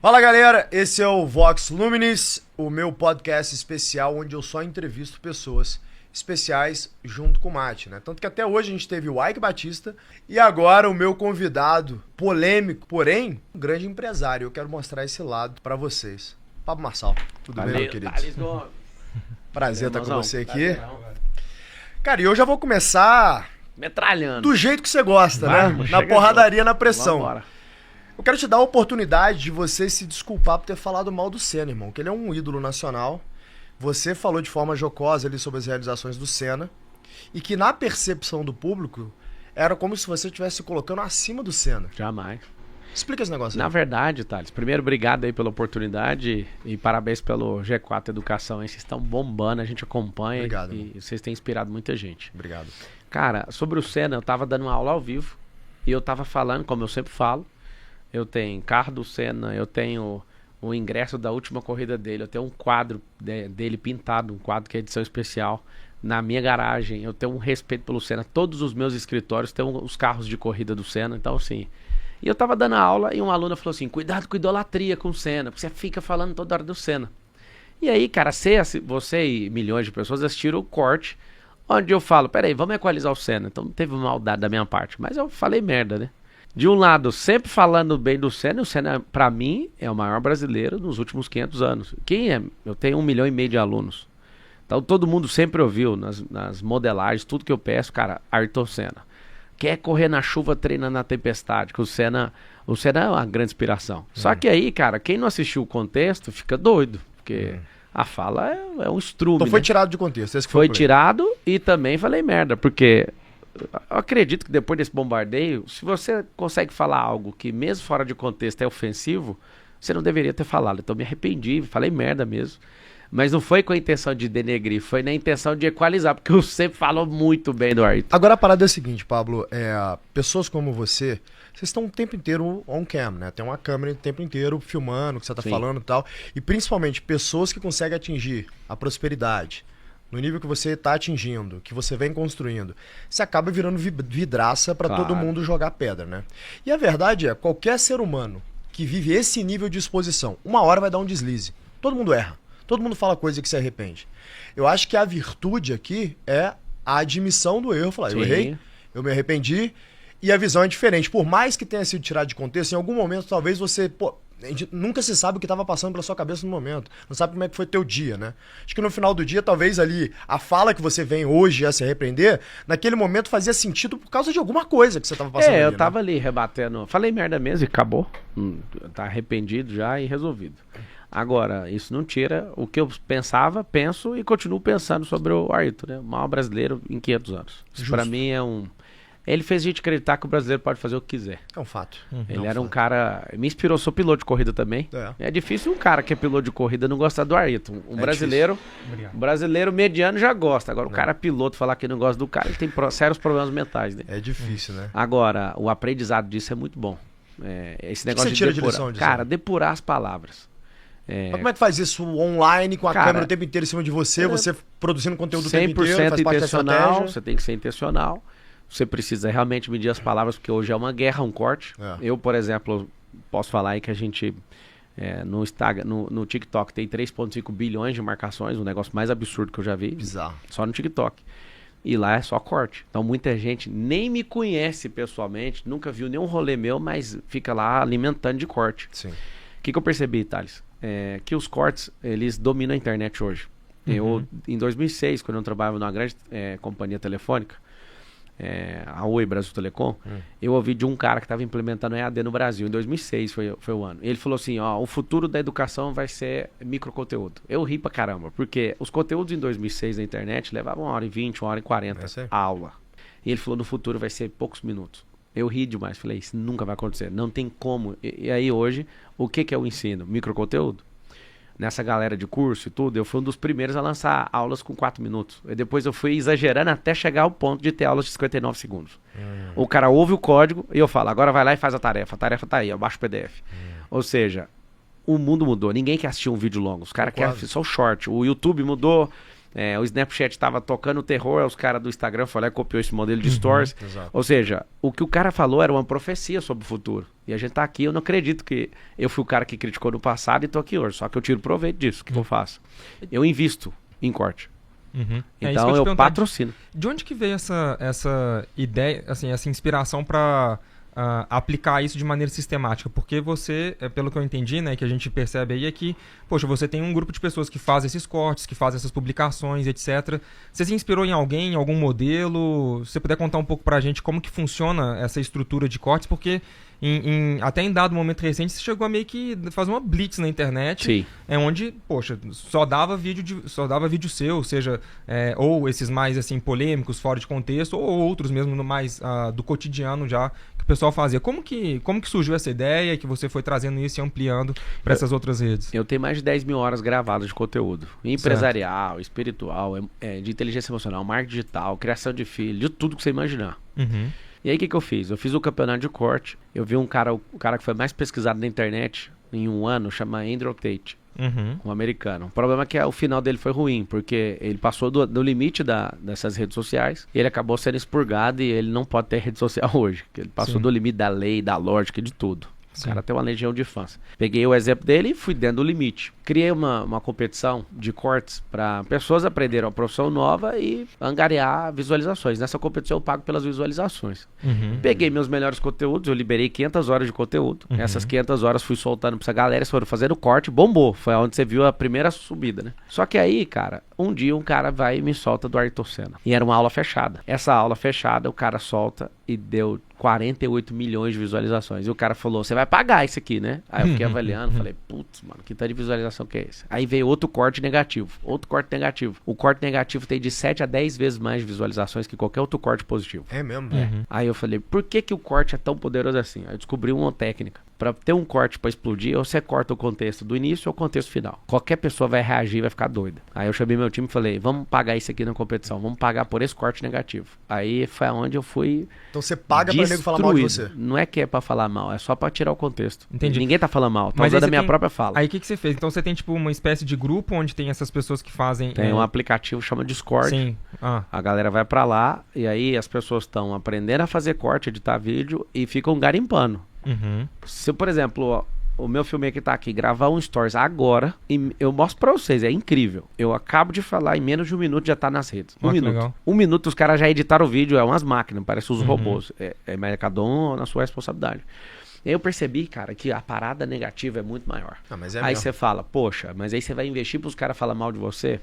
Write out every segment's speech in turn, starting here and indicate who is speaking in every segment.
Speaker 1: Fala galera, esse é o Vox Luminis, o meu podcast especial onde eu só entrevisto pessoas especiais junto com o Mate, né? Tanto que até hoje a gente teve o Ike Batista e agora o meu convidado polêmico, porém um grande empresário. Eu quero mostrar esse lado pra vocês. Pablo Marçal, tudo bem, meu querido? Prazer estar com você aqui. Cara, e eu já vou começar
Speaker 2: metralhando
Speaker 1: do jeito que você gosta, né? Na porradaria, na pressão.
Speaker 2: Vambora.
Speaker 1: Eu quero te dar a oportunidade de você se desculpar por ter falado mal do Senna, irmão. Que ele é um ídolo nacional. Você falou de forma jocosa ali sobre as realizações do Senna. E que na percepção do público, era como se você estivesse se colocando acima do Senna.
Speaker 2: Jamais.
Speaker 1: Explica esse negócio aí.
Speaker 2: Na verdade, Thales, primeiro, obrigado aí pela oportunidade e parabéns pelo G4 Educação. Aí vocês estão bombando, a gente acompanha.
Speaker 1: Obrigado,
Speaker 2: e vocês têm inspirado muita gente.
Speaker 1: Obrigado.
Speaker 2: Cara, sobre o Senna, eu tava dando uma aula ao vivo e eu tava falando, como eu sempre falo, eu tenho carro do Senna, eu tenho o ingresso da última corrida dele, eu tenho um quadro dele pintado, um quadro que é edição especial, na minha garagem, eu tenho um respeito pelo Senna, todos os meus escritórios têm os carros de corrida do Senna, então assim... E eu tava dando aula e uma aluna falou assim, cuidado com idolatria com o Senna, porque você fica falando toda hora do Senna. E aí, cara, você e milhões de pessoas assistiram o corte, onde eu falo, peraí, vamos equalizar o Senna, então não teve maldade da minha parte, mas eu falei merda, né? De um lado, sempre falando bem do Senna, o Senna, pra mim, é o maior brasileiro nos últimos 500 anos. Quem é? Eu tenho 1,5 milhão de alunos. Então todo mundo sempre ouviu nas modelagens, tudo que eu peço, cara, Ayrton Senna. Quer correr na chuva, treina na tempestade, que o Senna é uma grande inspiração. Só que aí, cara, quem não assistiu o contexto fica doido, porque a fala é um estrume.
Speaker 1: Então foi tirado de contexto. Esse que
Speaker 2: foi tirado e também falei merda, porque... Eu acredito que depois desse bombardeio, se você consegue falar algo que mesmo fora de contexto é ofensivo, você não deveria ter falado. Então me arrependi, falei merda mesmo. Mas não foi com a intenção de denegrir, foi na intenção de equalizar, porque eu sempre falo muito bem do Ayrton.
Speaker 1: Agora a parada é a seguinte, Pablo, pessoas como você, vocês estão o tempo inteiro on cam, né? Tem uma câmera o tempo inteiro filmando o que você tá falando e tal. E principalmente pessoas que conseguem atingir a prosperidade, no nível que você está atingindo, que você vem construindo, você acaba virando vidraça para todo mundo jogar pedra, né? E a verdade é, qualquer ser humano que vive esse nível de exposição, uma hora vai dar um deslize. Todo mundo erra. Todo mundo fala coisa que se arrepende. Eu acho que a virtude aqui é a admissão do erro. Falar, eu errei, eu me arrependi, e a visão é diferente. Por mais que tenha sido tirado de contexto, em algum momento talvez você... nunca se sabe o que estava passando pela sua cabeça no momento. Não sabe como é que foi teu dia, né? Acho que no final do dia, talvez ali, a fala que você vem hoje a se arrepender, naquele momento fazia sentido por causa de alguma coisa que você estava passando ali,
Speaker 2: eu tava ali rebatendo. Falei merda mesmo e acabou. Tá arrependido já e resolvido. Agora, isso não tira o que eu pensava, penso e continuo pensando sobre o Ayrton, né? O maior brasileiro em 500 anos. Isso pra mim é um... Ele fez a gente acreditar que o brasileiro pode fazer o que quiser.
Speaker 1: É um fato.
Speaker 2: Ele era um cara... Me inspirou, sou piloto de corrida também. É difícil um cara que é piloto de corrida não gostar do Ayrton. Um brasileiro mediano já gosta. Agora, o cara piloto falar que não gosta do cara, ele tem sérios problemas mentais, né?
Speaker 1: É difícil, né?
Speaker 2: Agora, o aprendizado disso é muito bom. Esse negócio
Speaker 1: que você tira
Speaker 2: de depurar.
Speaker 1: De lição disso?
Speaker 2: Cara, depurar as palavras.
Speaker 1: Mas como é que faz isso online, com a câmera o tempo inteiro em cima de você, você produzindo conteúdo o tempo inteiro, faz parte da estratégia?
Speaker 2: Você tem que ser intencional. Você precisa realmente medir as palavras, porque hoje é uma guerra, um corte. Eu, por exemplo, posso falar aí que a gente, no Instagram, no TikTok, tem 3,5 bilhões de marcações, o negócio mais absurdo que eu já vi.
Speaker 1: Bizarro.
Speaker 2: Só no TikTok. E lá é só corte. Então muita gente nem me conhece pessoalmente, nunca viu nenhum rolê meu, mas fica lá alimentando de corte.
Speaker 1: Sim.
Speaker 2: O que eu percebi, Thales? Que os cortes, eles dominam a internet hoje. Eu, em 2006, quando eu trabalhava numa grande companhia telefônica, a Oi Brasil Telecom, eu ouvi de um cara que estava implementando EAD no Brasil, em 2006 foi o ano. Ele falou assim, o futuro da educação vai ser microconteúdo. Eu ri pra caramba, porque os conteúdos em 2006 na internet levavam 1h20, 1h40 a aula. E ele falou, no futuro vai ser poucos minutos. Eu ri demais, falei, isso nunca vai acontecer, não tem como. E aí hoje, o que é o ensino? Microconteúdo. Nessa galera de curso e tudo, eu fui um dos primeiros a lançar aulas com 4 minutos. E depois eu fui exagerando até chegar ao ponto de ter aulas de 59 segundos. O cara ouve o código e eu falo, agora vai lá e faz a tarefa tá aí, eu baixo o PDF. Ou seja, o mundo mudou, ninguém quer assistir um vídeo longo, os caras querem só o short. O YouTube mudou, O Snapchat tava tocando terror, aí os caras do Instagram foram lá e copiou esse modelo de stories. Ou seja, o que o cara falou era uma profecia sobre o futuro. E a gente tá aqui, eu não acredito que eu fui o cara que criticou no passado e tô aqui hoje. Só que eu tiro proveito disso. O que eu faço? Eu invisto em corte. Então eu patrocino.
Speaker 3: De onde que veio essa ideia, assim, essa inspiração para aplicar isso de maneira sistemática? Porque você, pelo que eu entendi, né, que a gente percebe aí é que, poxa, você tem um grupo de pessoas que fazem esses cortes, que fazem essas publicações, etc. Você se inspirou em alguém, em algum modelo? Se você puder contar um pouco pra gente como que funciona essa estrutura de cortes, porque até em dado momento recente você chegou a meio que fazer uma blitz na internet.
Speaker 2: Sim.
Speaker 3: Onde, poxa, só dava vídeo seu, seja, ou esses mais assim polêmicos, fora de contexto, ou outros mesmo no mais do cotidiano já que o pessoal fazia. Como que surgiu essa ideia que você foi trazendo isso e ampliando para essas outras redes? Eu
Speaker 2: tenho mais de 10 mil horas gravadas de conteúdo. Empresarial, espiritual, de inteligência emocional, marketing digital, criação de filho, de tudo que você imaginar. E aí o que eu fiz? Eu fiz o campeonato de corte. Eu vi o cara que foi mais pesquisado na internet em um ano, chama Andrew Tate. Um americano. O problema é que o final dele foi ruim, porque ele passou do limite dessas redes sociais e ele acabou sendo expurgado e ele não pode ter rede social hoje. Ele passou do limite da lei, da lógica, de tudo. O cara tem uma legião de fãs. Peguei o exemplo dele e fui dentro do limite. Criei uma competição de cortes para pessoas aprenderem uma profissão nova e angariar visualizações. Nessa competição eu pago pelas visualizações. Peguei meus melhores conteúdos, eu liberei 500 horas de conteúdo. Essas 500 horas fui soltando pra essa galera, eles foram fazendo corte, bombou. Foi onde você viu a primeira subida, né? Só que aí, cara, um dia um cara vai e me solta do Ayrton Senna. E era uma aula fechada. Essa aula fechada, o cara solta e deu 48 milhões de visualizações. E o cara falou, você vai pagar isso aqui, né? Aí eu fiquei avaliando, falei, putz, mano, que tanto de visualização que é esse? Aí veio outro corte negativo. Outro corte negativo. O corte negativo tem de 7 a 10 vezes mais visualizações que qualquer outro corte positivo.
Speaker 1: É mesmo?
Speaker 2: Aí eu falei, por que o corte é tão poderoso assim? Aí eu descobri uma técnica. Pra ter um corte pra explodir, ou você corta o contexto do início ou o contexto final. Qualquer pessoa vai reagir e vai ficar doida. Aí eu chamei meu time e falei, vamos pagar isso aqui na competição. Vamos pagar por esse corte negativo. Aí foi onde eu fui.
Speaker 1: Então você paga pra nego falar mal de você?
Speaker 2: Não é que é pra falar mal, é só pra tirar o contexto.
Speaker 3: Entendi.
Speaker 2: Ninguém tá falando mal, tá usando a minha própria fala.
Speaker 3: Aí o que você fez? Então você tem tipo uma espécie de grupo onde tem essas pessoas que fazem...
Speaker 2: Tem um aplicativo que chama Discord.
Speaker 3: Sim.
Speaker 2: A galera vai pra lá e aí as pessoas estão aprendendo a fazer corte, editar vídeo e ficam garimpando. Se, por exemplo, o meu filme que tá aqui, gravar um stories agora, e eu mostro pra vocês, é incrível. Eu acabo de falar, em menos de um minuto já tá nas redes. Um minuto. Legal. Um minuto os caras já editaram o vídeo, é umas máquinas, parece os robôs. Mas cada um na sua responsabilidade. E aí eu percebi, cara, que a parada negativa é muito maior. Aí você fala, poxa, mas aí você vai investir pros caras falar mal de você?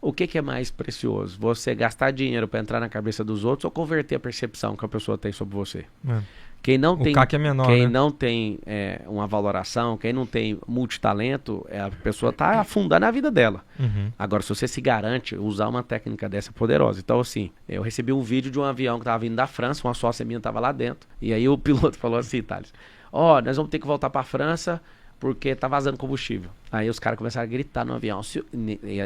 Speaker 2: O que é mais precioso? Você gastar dinheiro pra entrar na cabeça dos outros ou converter a percepção que a pessoa tem sobre você? Quem não tem,
Speaker 3: CAC é menor,
Speaker 2: quem
Speaker 3: né?
Speaker 2: não tem uma valoração, quem não tem multitalento, a pessoa tá afundando a vida dela. Agora, se você se garante, usar uma técnica dessa é poderosa. Então, assim, eu recebi um vídeo de um avião que tava vindo da França, uma sócia minha tava lá dentro, e aí o piloto falou assim, Thales, nós vamos ter que voltar pra França porque tá vazando combustível. Aí os caras começaram a gritar no avião.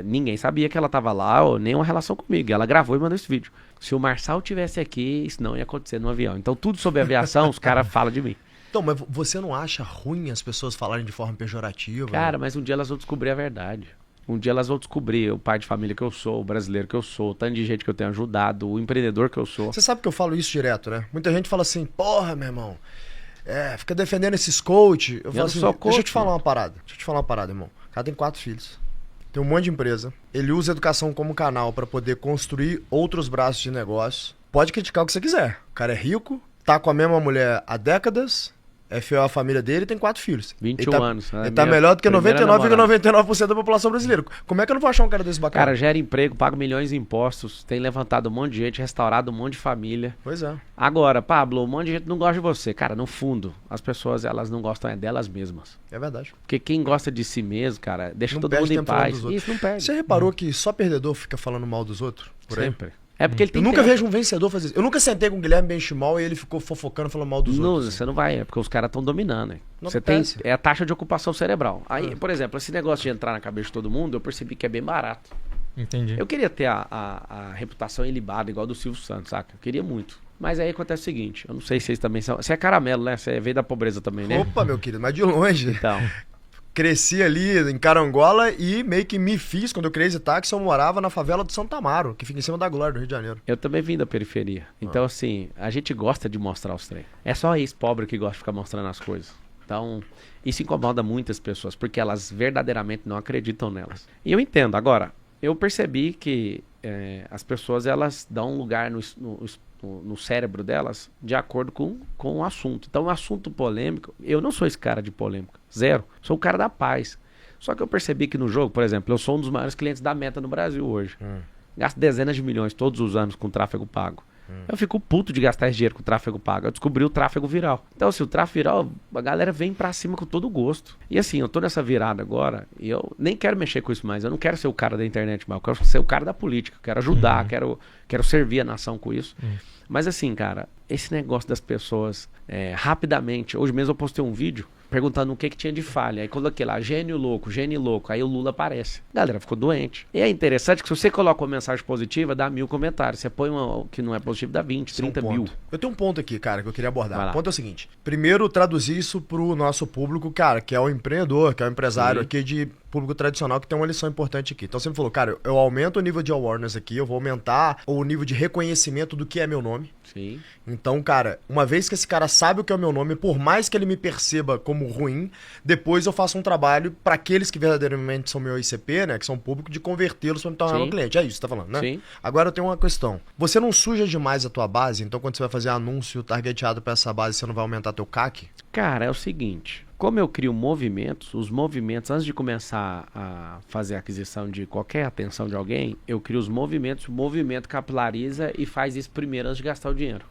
Speaker 2: Ninguém sabia que ela tava lá ou nem uma relação comigo. Ela gravou e mandou esse vídeo. Se o Marçal tivesse aqui, isso não ia acontecer no avião. Então tudo sobre aviação, os caras falam de mim.
Speaker 1: Então, mas você não acha ruim as pessoas falarem de forma pejorativa?
Speaker 2: Cara, mas um dia elas vão descobrir a verdade. Um dia elas vão descobrir o pai de família que eu sou, o brasileiro que eu sou, o tanto de gente que eu tenho ajudado, o empreendedor que eu sou.
Speaker 1: Você sabe que eu falo isso direto, né? Muita gente fala assim, porra, meu irmão, fica defendendo esses coach. Eu falo assim, deixa eu te falar uma parada. Irmão. O cara tem 4 filhos. Tem um monte de empresa. Ele usa a educação como canal pra poder construir outros braços de negócio. Pode criticar o que você quiser. O cara é rico, tá com a mesma mulher há décadas, é fiel à família dele e tem 4 filhos.
Speaker 2: 21 anos.
Speaker 1: Ele tá melhor do que 99,99% da população brasileira. Como é que eu não vou achar um cara desse bacana?
Speaker 2: Cara, gera emprego, paga milhões de impostos, tem levantado um monte de gente, restaurado um monte de família.
Speaker 1: Pois é.
Speaker 2: Agora, Pablo, um monte de gente não gosta de você. Cara, no fundo, as pessoas, elas não gostam delas mesmas.
Speaker 1: É verdade.
Speaker 2: Porque quem gosta de si mesmo, cara, deixa todo mundo em paz. Isso não perde.
Speaker 1: Você reparou que só perdedor fica falando mal dos outros? Por aí?
Speaker 2: Sempre. É porque ele tem
Speaker 1: Eu nunca vejo um vencedor fazer isso. Eu nunca sentei com o Guilherme Benchimol e ele ficou fofocando, falando mal dos outros.
Speaker 2: Você não vai, é porque os caras estão dominando. Você
Speaker 1: acontece.
Speaker 2: tem a taxa de ocupação cerebral. Aí, por exemplo, esse negócio de entrar na cabeça de todo mundo, eu percebi que é bem barato.
Speaker 3: Entendi.
Speaker 2: Eu queria ter a reputação ilibada, igual do Silvio Santos, saca? Eu queria muito. Mas aí acontece o seguinte, eu não sei se vocês também são... Você é caramelo, né? Você veio da pobreza também, né?
Speaker 1: Opa, meu querido, mas de longe.
Speaker 2: Então,
Speaker 1: cresci ali em Carangola e meio que me fiz, quando eu criei táxi, eu morava na favela do Santa Amaro, que fica em cima da Glória, do Rio de Janeiro.
Speaker 2: Eu também vim da periferia. Então, assim, a gente gosta de mostrar os trem. É só ex-pobre que gosta de ficar mostrando as coisas. Então, isso incomoda muitas pessoas, porque elas verdadeiramente não acreditam nelas. E eu entendo. Agora, eu percebi que as pessoas, elas dão um lugar no cérebro delas de acordo com o assunto. Então, o assunto polêmico, eu não sou esse cara de polêmica, zero. Sou o cara da paz. Só que eu percebi que no jogo, por exemplo, eu sou um dos maiores clientes da Meta no Brasil hoje. Gasto dezenas de milhões todos os anos com tráfego pago. Eu fico puto de gastar esse dinheiro com tráfego pago. Eu descobri o tráfego viral. Então, assim, o tráfego viral, a galera vem pra cima com todo gosto. E assim, eu tô nessa virada agora e eu nem quero mexer com isso mais. Eu não quero ser o cara da internet mais. Eu quero ser o cara da política. Quero ajudar, quero servir a nação com isso. Mas assim, cara, esse negócio das pessoas rapidamente... Hoje mesmo eu postei um vídeo perguntando o que tinha de falha. Aí coloquei lá, gênio louco. Aí o Lula aparece. A galera ficou doente. E é interessante que se você coloca uma mensagem positiva, dá 1000 comentários. Você põe uma que não é positiva, dá 20, 30 mil.
Speaker 1: Eu tenho um ponto aqui, cara, que eu queria abordar. O ponto é o seguinte. Primeiro, traduzir isso pro nosso público, cara, que é o empreendedor, que é o empresário aqui de público tradicional, que tem uma lição importante aqui. Então você me falou, cara, eu aumento o nível de awareness aqui, eu vou aumentar o nível de reconhecimento do que é meu nome.
Speaker 2: Sim.
Speaker 1: Então, cara, uma vez que esse cara sabe o que é o meu nome, por mais que ele me perceba como ruim, depois eu faço um trabalho para aqueles que verdadeiramente são meu ICP, né, que são público, de convertê-los para me tornar meu cliente. É isso que você tá falando, né?
Speaker 2: Sim.
Speaker 1: Agora eu tenho uma questão. Você não suja demais a tua base? Então quando você vai fazer anúncio targeteado para essa base, você não vai aumentar teu CAC?
Speaker 2: Cara, é o seguinte, como eu crio movimentos, os movimentos, antes de começar a fazer a aquisição de qualquer atenção de alguém, eu crio os movimentos, o movimento capilariza e faz isso primeiro antes de gastar o dinheiro.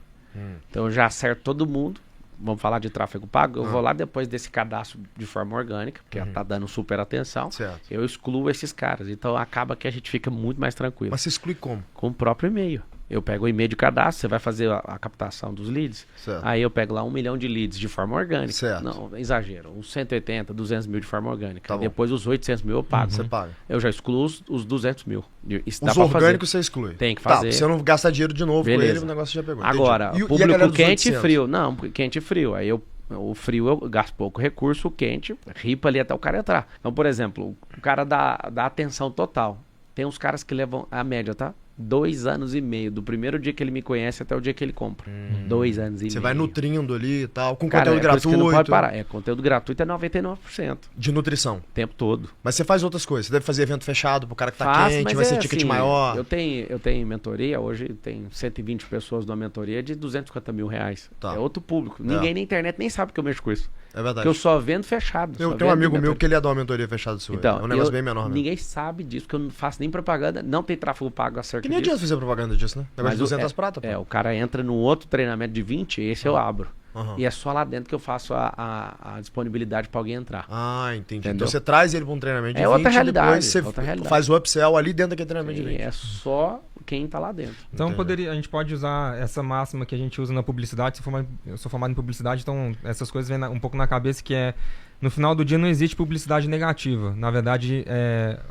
Speaker 2: Então eu já acerto todo mundo, vamos falar de tráfego pago, eu vou lá depois desse cadastro de forma orgânica, porque tá dando super atenção, eu excluo esses caras, então acaba que a gente fica muito mais tranquilo.
Speaker 1: Mas você exclui como?
Speaker 2: Com o próprio e-mail. Eu pego o e-mail de cadastro, você vai fazer a captação dos leads.
Speaker 1: Certo.
Speaker 2: Aí eu pego lá 1 milhão de leads de forma orgânica.
Speaker 1: Certo.
Speaker 2: Não, exagero. Uns 180, 200 mil de forma orgânica.
Speaker 1: Tá bom.
Speaker 2: Depois os 800 mil eu pago.
Speaker 1: Você paga.
Speaker 2: Eu já excluo os 200 mil. Isso dá
Speaker 1: Os
Speaker 2: pra
Speaker 1: orgânicos
Speaker 2: fazer.
Speaker 1: você exclui.
Speaker 2: Tem que fazer.
Speaker 1: Tá, você não gastar dinheiro de novo
Speaker 2: Beleza.
Speaker 1: com ele, o negócio já pegou.
Speaker 2: Agora,
Speaker 1: Entendi.
Speaker 2: público
Speaker 1: a galera dos
Speaker 2: quente e
Speaker 1: 800?
Speaker 2: frio. Não, quente e frio. Aí o frio eu gasto pouco recurso, o quente ripa ali até o cara entrar. Então, por exemplo, o cara dá atenção total. Tem uns caras que levam a média, tá? 2 anos e meio, do primeiro dia que ele me conhece até o dia que ele compra. 2 anos e meio.
Speaker 1: Você vai nutrindo ali e tal, com
Speaker 2: Cara,
Speaker 1: conteúdo
Speaker 2: por isso que
Speaker 1: gratuito.
Speaker 2: não pode parar. Conteúdo gratuito é 99%.
Speaker 1: De nutrição.
Speaker 2: O tempo todo.
Speaker 1: Mas você faz outras coisas. Você deve fazer evento fechado pro cara que tá
Speaker 2: Faço,
Speaker 1: quente,
Speaker 2: mas
Speaker 1: vai ser ticket
Speaker 2: assim,
Speaker 1: maior.
Speaker 2: Eu tenho mentoria, hoje tem 120 pessoas numa mentoria de 250 mil reais.
Speaker 1: Tá.
Speaker 2: É outro público. Ninguém na internet nem sabe que eu mexo com isso.
Speaker 1: É verdade.
Speaker 2: Porque eu só vendo fechado.
Speaker 1: Eu
Speaker 2: só
Speaker 1: tenho um
Speaker 2: vendo
Speaker 1: amigo meu
Speaker 2: mentoria.
Speaker 1: que ele é de uma mentoria fechada sua.
Speaker 2: Então,
Speaker 1: é um negócio bem menor mesmo.
Speaker 2: Ninguém sabe disso, porque eu não faço nem propaganda. Não tem tráfego pago acerca
Speaker 1: Que nem
Speaker 2: disso.
Speaker 1: adianta fazer propaganda disso, né? Negócio de 200 prata, pô.
Speaker 2: O cara entra no outro treinamento de 20, esse eu abro.
Speaker 1: Aham.
Speaker 2: E é só lá dentro que eu faço a disponibilidade para alguém entrar.
Speaker 1: Ah, entendi.
Speaker 2: Entendeu?
Speaker 1: Então você traz ele pra um treinamento de
Speaker 2: É outra
Speaker 1: 20,
Speaker 2: realidade,
Speaker 1: depois você
Speaker 2: outra realidade.
Speaker 1: faz o upsell ali dentro daquele treinamento de
Speaker 2: E
Speaker 1: 20.
Speaker 2: é só quem tá lá dentro.
Speaker 3: Então
Speaker 1: Entendi.
Speaker 3: a gente pode usar essa máxima que a gente usa na publicidade. Eu sou formado em publicidade, então essas coisas vêm um pouco na cabeça, que é: no final do dia não existe publicidade negativa. Na verdade,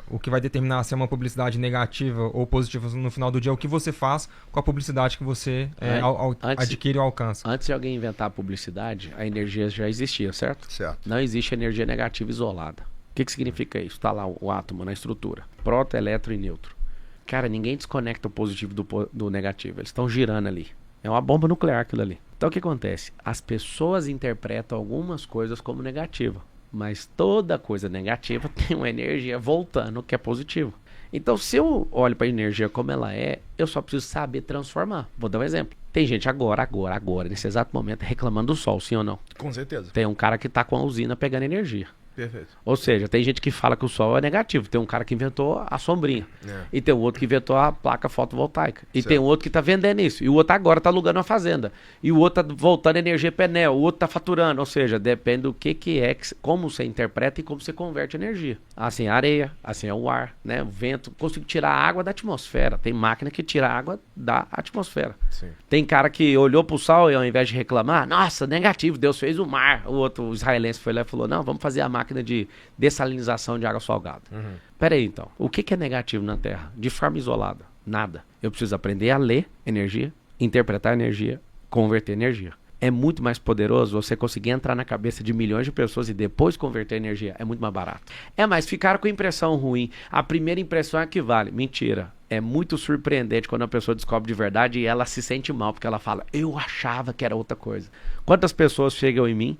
Speaker 3: o que vai determinar se é uma publicidade negativa ou positiva no final do dia é o que você faz com a publicidade que você adquire ou alcança.
Speaker 2: Antes de alguém inventar a publicidade, a energia já existia, certo?
Speaker 1: Certo.
Speaker 2: Não existe energia negativa isolada. O que significa isso? Está lá o átomo na estrutura. Próton, elétron e nêutron. Cara, ninguém desconecta o positivo do negativo. Eles estão girando ali. É uma bomba nuclear aquilo ali. Então o que acontece? As pessoas interpretam algumas coisas como negativa. Mas toda coisa negativa tem uma energia voltando que é positiva. Então se eu olho para a energia como ela é, eu só preciso saber transformar. Vou dar um exemplo. Tem gente agora, nesse exato momento, reclamando do sol, sim ou não?
Speaker 1: Com certeza.
Speaker 2: Tem um cara que está com a usina pegando energia.
Speaker 1: Perfeito.
Speaker 2: Ou seja, tem gente que fala que o sol é negativo. Tem um cara que inventou a sombrinha.
Speaker 1: É.
Speaker 2: E tem um outro que inventou a placa fotovoltaica. E
Speaker 1: Certo.
Speaker 2: tem um outro que está vendendo isso. E o outro agora está alugando uma fazenda. E o outro está voltando energia painel. O outro está faturando. Ou seja, depende do que é, como você interpreta e como você converte energia. Assim é a areia, assim é o ar, né? O vento. Consigo tirar a água da atmosfera. Tem máquina que tira a água da atmosfera.
Speaker 1: Sim.
Speaker 2: Tem cara que olhou pro sol e ao invés de reclamar, nossa, negativo, Deus fez o mar. O outro, o israelense, foi lá e falou, não, vamos fazer a máquina de dessalinização de água salgada. Pera aí, então. O que é negativo na Terra? De forma isolada? Nada. Eu preciso aprender a ler energia, interpretar energia, converter energia. É muito mais poderoso você conseguir entrar na cabeça de milhões de pessoas e depois converter energia. É muito mais barato. Mas ficaram com impressão ruim. A primeira impressão é que vale. Mentira. É muito surpreendente quando a pessoa descobre de verdade e ela se sente mal, porque ela fala, eu achava que era outra coisa. Quantas pessoas chegam em mim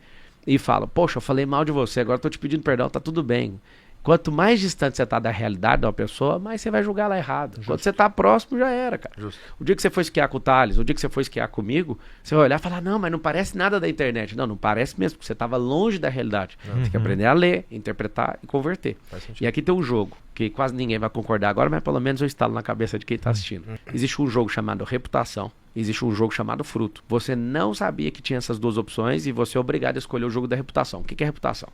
Speaker 2: e falam, poxa, eu falei mal de você, agora eu tô te pedindo perdão, tá tudo bem. Quanto mais distante você tá da realidade de uma pessoa, mais você vai julgar ela errado. Justo. Quando você tá próximo, já era, cara. Justo. O dia que você foi esquiar com o Thales, o dia que você foi esquiar comigo, você vai olhar e falar, não, mas não parece nada da internet. Não parece mesmo, porque você tava longe da realidade. Você tem que aprender a ler, interpretar e converter. E aqui tem um jogo, que quase ninguém vai concordar agora, mas pelo menos eu instalo na cabeça de quem tá assistindo. Existe um jogo chamado reputação. Existe um jogo chamado fruto. Você não sabia que tinha essas duas opções e você é obrigado a escolher o jogo da reputação. O que é reputação?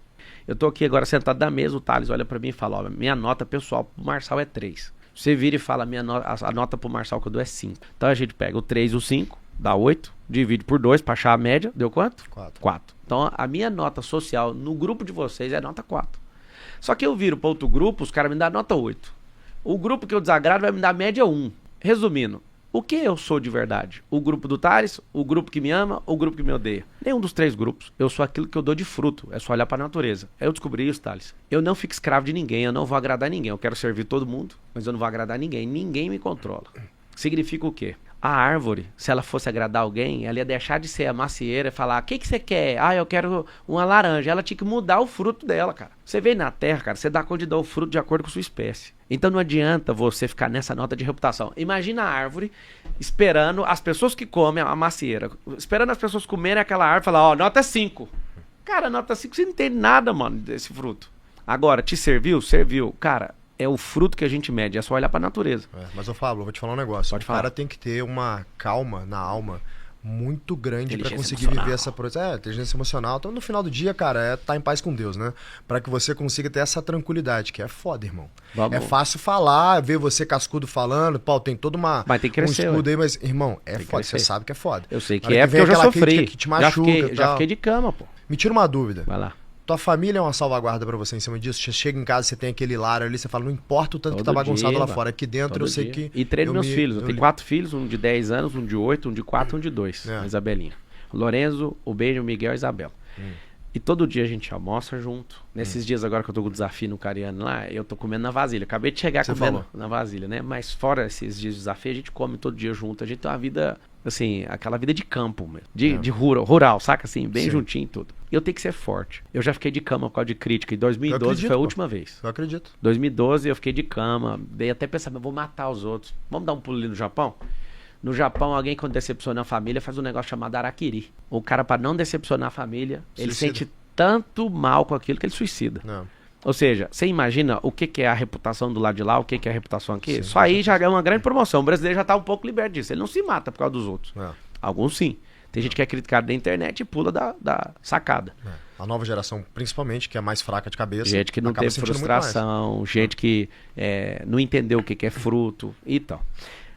Speaker 2: Eu tô aqui agora sentado na mesa, o Thales olha pra mim e fala, ó, minha nota pessoal pro Marçal é 3. Você vira e fala, a nota pro Marçal que eu dou é 5. Então a gente pega o 3 e o 5, dá 8, divide por 2 pra achar a média, deu quanto? 4. Então a minha nota social no grupo de vocês é nota 4. Só que eu viro para outro grupo, os caras me dão nota 8. O grupo que eu desagrado vai me dar média 1. Resumindo, o que eu sou de verdade? O grupo do Thales, o grupo que me ama ou o grupo que me odeia? Nenhum dos 3 grupos. Eu sou aquilo que eu dou de fruto. É só olhar para a natureza. Eu descobri isso, Thales. Eu não fico escravo de ninguém. Eu não vou agradar ninguém. Eu quero servir todo mundo, mas eu não vou agradar ninguém. Ninguém me controla. Significa o quê? A árvore, se ela fosse agradar alguém, ela ia deixar de ser a macieira e falar, o que você quer? Eu quero uma laranja. Ela tinha que mudar o fruto dela, cara. Você veio na terra, cara, você dá conta de dar o fruto de acordo com a sua espécie. Então não adianta você ficar nessa nota de reputação. Imagina a árvore esperando as pessoas que comem a macieira, esperando as pessoas comerem aquela árvore e falar, nota 5. Cara, nota 5, você não entende nada, mano, desse fruto. Agora, te serviu? Serviu. Cara, é o fruto que a gente mede, é só olhar pra natureza.
Speaker 1: Mas eu vou te falar um negócio.
Speaker 2: Pode falar.
Speaker 1: O cara tem que ter uma calma na alma muito grande pra conseguir viver essa inteligência emocional. Então no final do dia, cara, é estar em paz com Deus, né? Pra que você consiga ter essa tranquilidade, que é foda, irmão. É fácil falar, ver você cascudo falando, tem toda uma
Speaker 2: mas tem que crescer,
Speaker 1: um escudo aí, mas irmão, é foda, você sabe que é foda.
Speaker 2: Eu sei que porque eu já sofri.
Speaker 1: Que te machuca,
Speaker 2: já fiquei de cama, pô.
Speaker 1: Me tira uma dúvida.
Speaker 2: Vai lá.
Speaker 1: Tua família é uma salvaguarda pra você em cima disso? Você chega em casa, você tem aquele lar ali, você fala, não importa o tanto que tá bagunçado lá fora. Aqui dentro eu sei que...
Speaker 2: E treino meus filhos. Eu tenho 4 filhos, um de 10 anos, um de 8, um de 4 um de 2. A Isabelinha. O Lorenzo, o Benjamin, o Miguel e a Isabela. E todo dia a gente almoça junto. Nesses dias agora que eu tô com o desafio no Cariano lá, eu tô comendo na vasilha. Acabei de chegar comendo na vasilha, né? Mas fora esses dias de desafio, a gente come todo dia junto. A gente tem uma vida, assim, aquela vida de campo mesmo. De rural, saca assim? Bem juntinho e tudo. E eu tenho que ser forte. Eu já fiquei de cama por causa de crítica. Em 2012 foi a última vez.
Speaker 1: Eu acredito.
Speaker 2: 2012 eu fiquei de cama. Dei até pensar, vou matar os outros. Vamos dar um pulo ali no Japão? No Japão, alguém quando decepciona a família faz um negócio chamado harakiri. O cara, para não decepcionar a família, ele sente tanto mal com aquilo que ele suicida. Ou seja, você imagina o que é a reputação do lado de lá, o que é a reputação aqui? Só aí já é uma grande promoção. O brasileiro já tá um pouco liberto disso. Ele não se mata por causa dos outros. Alguns sim. Tem gente que é criticado da internet e pula da sacada.
Speaker 1: A nova geração, principalmente, que é mais fraca de cabeça.
Speaker 2: Gente que não teve frustração, gente que não entendeu o que é fruto e tal.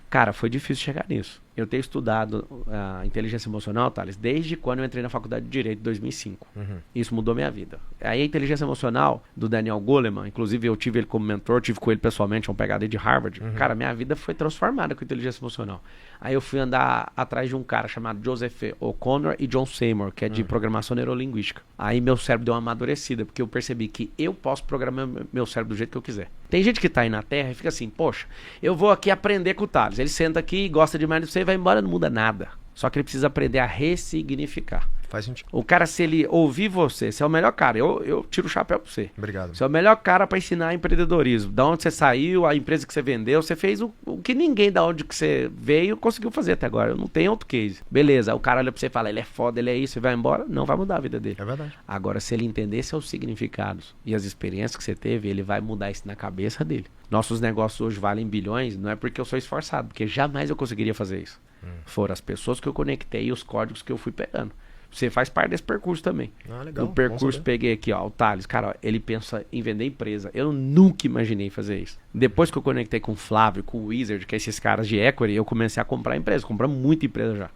Speaker 2: Cara, foi difícil chegar nisso. Eu tenho estudado a inteligência emocional, Thales, desde quando eu entrei na faculdade de Direito em 2005. Isso mudou minha vida. Aí a inteligência emocional do Daniel Goleman, inclusive eu tive ele como mentor, tive com ele pessoalmente, é um pegada de Harvard. Cara, minha vida foi transformada com inteligência emocional. Aí eu fui andar atrás de um cara chamado Joseph O'Connor e John Seymour, que é de programação neurolinguística. Aí meu cérebro deu uma amadurecida, porque eu percebi que eu posso programar meu cérebro do jeito que eu quiser. Tem gente que tá aí na Terra e fica assim, poxa, eu vou aqui aprender com o Thales. Ele senta aqui, gosta demais de você, vai embora, não muda nada. Só que ele precisa aprender a ressignificar.
Speaker 1: Faz sentido.
Speaker 2: O cara, se ele ouvir você é o melhor cara. Eu tiro o chapéu pra você.
Speaker 1: Obrigado.
Speaker 2: Você é o melhor cara pra ensinar empreendedorismo. Da onde você saiu, a empresa que você vendeu, você fez o que ninguém da onde que você veio conseguiu fazer até agora. Eu não tenho outro case. Beleza, o cara olha pra você e fala, ele é foda, ele é isso, e vai embora. Não vai mudar a vida dele.
Speaker 1: É verdade.
Speaker 2: Agora, se ele entender seus significados e as experiências que você teve, ele vai mudar isso na cabeça dele. Nossos negócios hoje valem bilhões, não é porque eu sou esforçado, porque jamais eu conseguiria fazer isso. Foram as pessoas que eu conectei e os códigos que eu fui pegando. Você faz parte desse percurso também.
Speaker 1: Legal.
Speaker 2: No percurso peguei aqui, ó, o Thales. Cara, ó, ele pensa em vender empresa. Eu nunca imaginei fazer isso. Depois que eu conectei com o Flávio, com o Wizard, que é esses caras de equity, eu comecei a comprar empresa. Compramos muita empresa já.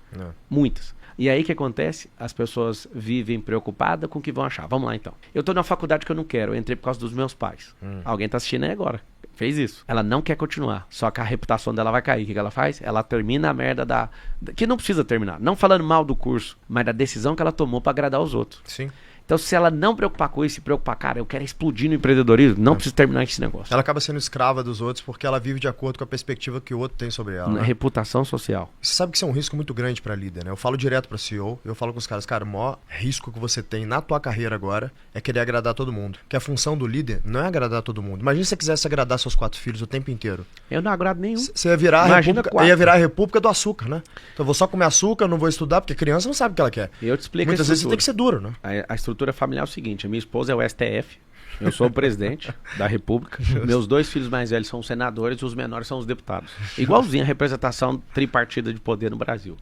Speaker 2: Muitas. E aí o que acontece? As pessoas vivem preocupadas com o que vão achar. Vamos lá então. Eu tô na faculdade que eu não quero. Eu entrei por causa dos meus pais. Alguém tá assistindo aí agora. Fez isso. Ela não quer continuar. Só que a reputação dela vai cair. O que ela faz? Ela termina a merda que não precisa terminar. Não falando mal do curso, mas da decisão que ela tomou pra agradar os outros.
Speaker 1: Sim.
Speaker 2: Então, se ela não preocupar com isso, se preocupar, cara, eu quero explodir no empreendedorismo, não precisa terminar esse negócio.
Speaker 1: Ela acaba sendo escrava dos outros porque ela vive de acordo com a perspectiva que o outro tem sobre ela. Né?
Speaker 2: Reputação social.
Speaker 1: Você sabe que isso é um risco muito grande para líder, né? Eu falo direto para CEO, eu falo com os caras, cara, o maior risco que você tem na tua carreira agora é querer agradar todo mundo. Que a função do líder não é agradar todo mundo. Imagina se você quisesse agradar seus 4 filhos o tempo inteiro.
Speaker 2: Eu não agrado nenhum.
Speaker 1: Você ia virar ia virar a república do açúcar, né? Então eu vou só comer açúcar, não vou estudar, porque criança não sabe o que ela quer.
Speaker 2: Eu te explico.
Speaker 1: Muitas vezes você tem que ser duro, né?
Speaker 2: A estrutura familiar é o seguinte, a minha esposa é o STF, eu sou o presidente da República, meus 2 filhos mais velhos são os senadores e os menores são os deputados. Igualzinho a representação tripartida de poder no Brasil.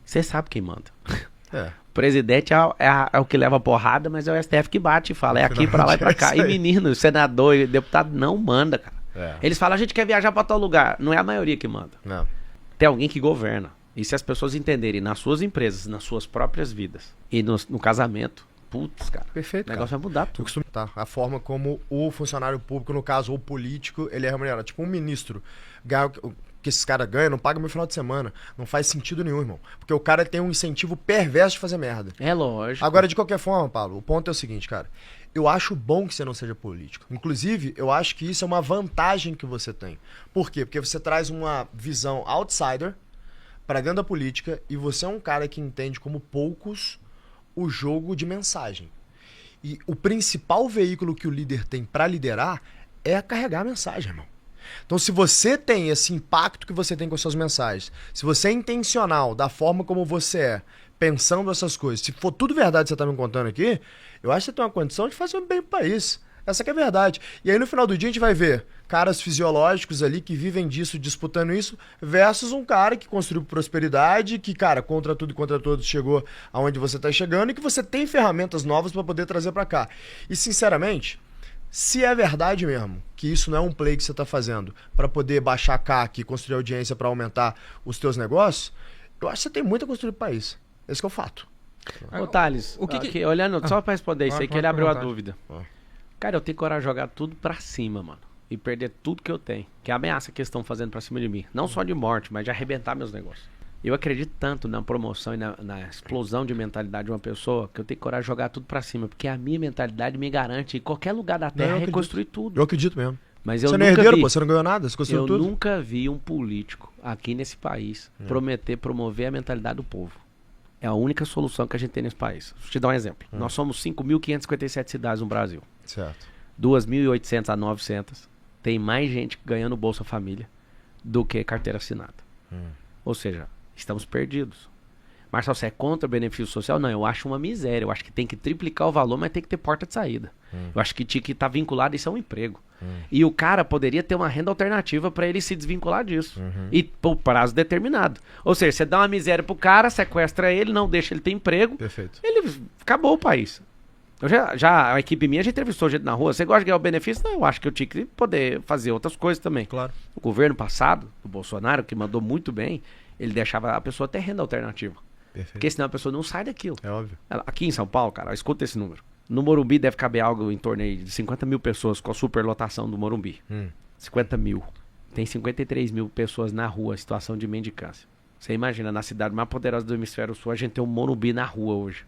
Speaker 2: Você sabe quem manda. O presidente é o que leva a porrada, mas é o STF que bate e fala, é aqui pra lá e pra cá. E menino, senador e deputado não manda, cara. Eles falam, a gente quer viajar pra tal lugar. Não é a maioria que manda.
Speaker 1: Não.
Speaker 2: Tem alguém que governa. E se as pessoas entenderem nas suas empresas, nas suas próprias vidas e no casamento, putz, cara,
Speaker 1: perfeito,
Speaker 2: o negócio vai mudar tudo.
Speaker 1: A forma como o funcionário público, no caso, o político, ele é remunerado. Tipo um ministro. Que esses caras ganham, não paga meu final de semana. Não faz sentido nenhum, irmão. Porque o cara tem um incentivo perverso de fazer merda.
Speaker 2: É lógico.
Speaker 1: Agora, de qualquer forma, Paulo, o ponto é o seguinte, cara. Eu acho bom que você não seja político. Inclusive, eu acho que isso é uma vantagem que você tem. Por quê? Porque você traz uma visão outsider pra dentro da política e você é um cara que entende como poucos o jogo de mensagem. E o principal veículo que o líder tem para liderar é carregar a mensagem, irmão. Então, se você tem esse impacto que você tem com as suas mensagens, se você é intencional da forma como você é, pensando essas coisas, se for tudo verdade que você está me contando aqui, eu acho que você tem uma condição de fazer um bem pro país. Essa que é a verdade. E aí, no final do dia, a gente vai ver caras fisiológicos ali que vivem disso, disputando isso, versus um cara que construiu prosperidade, que, cara, contra tudo e contra todos chegou aonde você tá chegando e que você tem ferramentas novas para poder trazer para cá. E, sinceramente, se é verdade mesmo que isso não é um play que você tá fazendo para poder baixar a CAC e construir audiência para aumentar os teus negócios, eu acho que você tem muito a construir pro país. Esse que é o fato.
Speaker 2: Ô, Thales, olhando só para responder isso aí, que ele abriu a dúvida. Cara, eu tenho coragem de jogar tudo pra cima, mano. E perder tudo que eu tenho. Que é a ameaça que eles estão fazendo pra cima de mim. Não só de morte, mas de arrebentar meus negócios. Eu acredito tanto na promoção e na explosão de mentalidade de uma pessoa que eu tenho coragem de jogar tudo pra cima. Porque a minha mentalidade me garante em qualquer lugar da Terra reconstruir tudo.
Speaker 1: Eu acredito mesmo.
Speaker 2: Mas
Speaker 1: você não é herdeiro, pô, você não ganhou nada, você construiu tudo.
Speaker 2: Eu nunca vi um político aqui nesse país promover a mentalidade do povo. É a única solução que a gente tem nesse país. Vou te dar um exemplo. Nós somos 5.557 cidades no Brasil.
Speaker 1: Certo.
Speaker 2: 2.800 a 900. Tem mais gente ganhando Bolsa Família do que carteira assinada. Ou seja, estamos perdidos. Marcelo, você é contra o benefício social? Não, eu acho uma miséria. Eu acho que tem que triplicar o valor, mas tem que ter porta de saída. Eu acho que tinha que estar vinculado, isso é um emprego. E o cara poderia ter uma renda alternativa para ele se desvincular disso. E por prazo determinado. Ou seja, você dá uma miséria pro cara, sequestra ele, não deixa ele ter emprego.
Speaker 1: Perfeito.
Speaker 2: Ele acabou o país. Eu já a equipe minha já entrevistou gente na rua. Você gosta de ganhar o benefício? Não, eu acho que eu tinha que poder fazer outras coisas também.
Speaker 1: Claro.
Speaker 2: O governo passado, do Bolsonaro, que mandou muito bem, ele deixava a pessoa ter renda alternativa.
Speaker 1: Perfeito.
Speaker 2: Porque senão a pessoa não sai daquilo.
Speaker 1: É óbvio.
Speaker 2: Aqui em São Paulo, cara, escuta esse número. No Morumbi deve caber algo em torno aí de 50 mil pessoas com a superlotação do Morumbi. 50 mil. Tem 53 mil pessoas na rua, situação de mendicância. Você imagina, na cidade mais poderosa do hemisfério sul, a gente tem um Morumbi na rua hoje.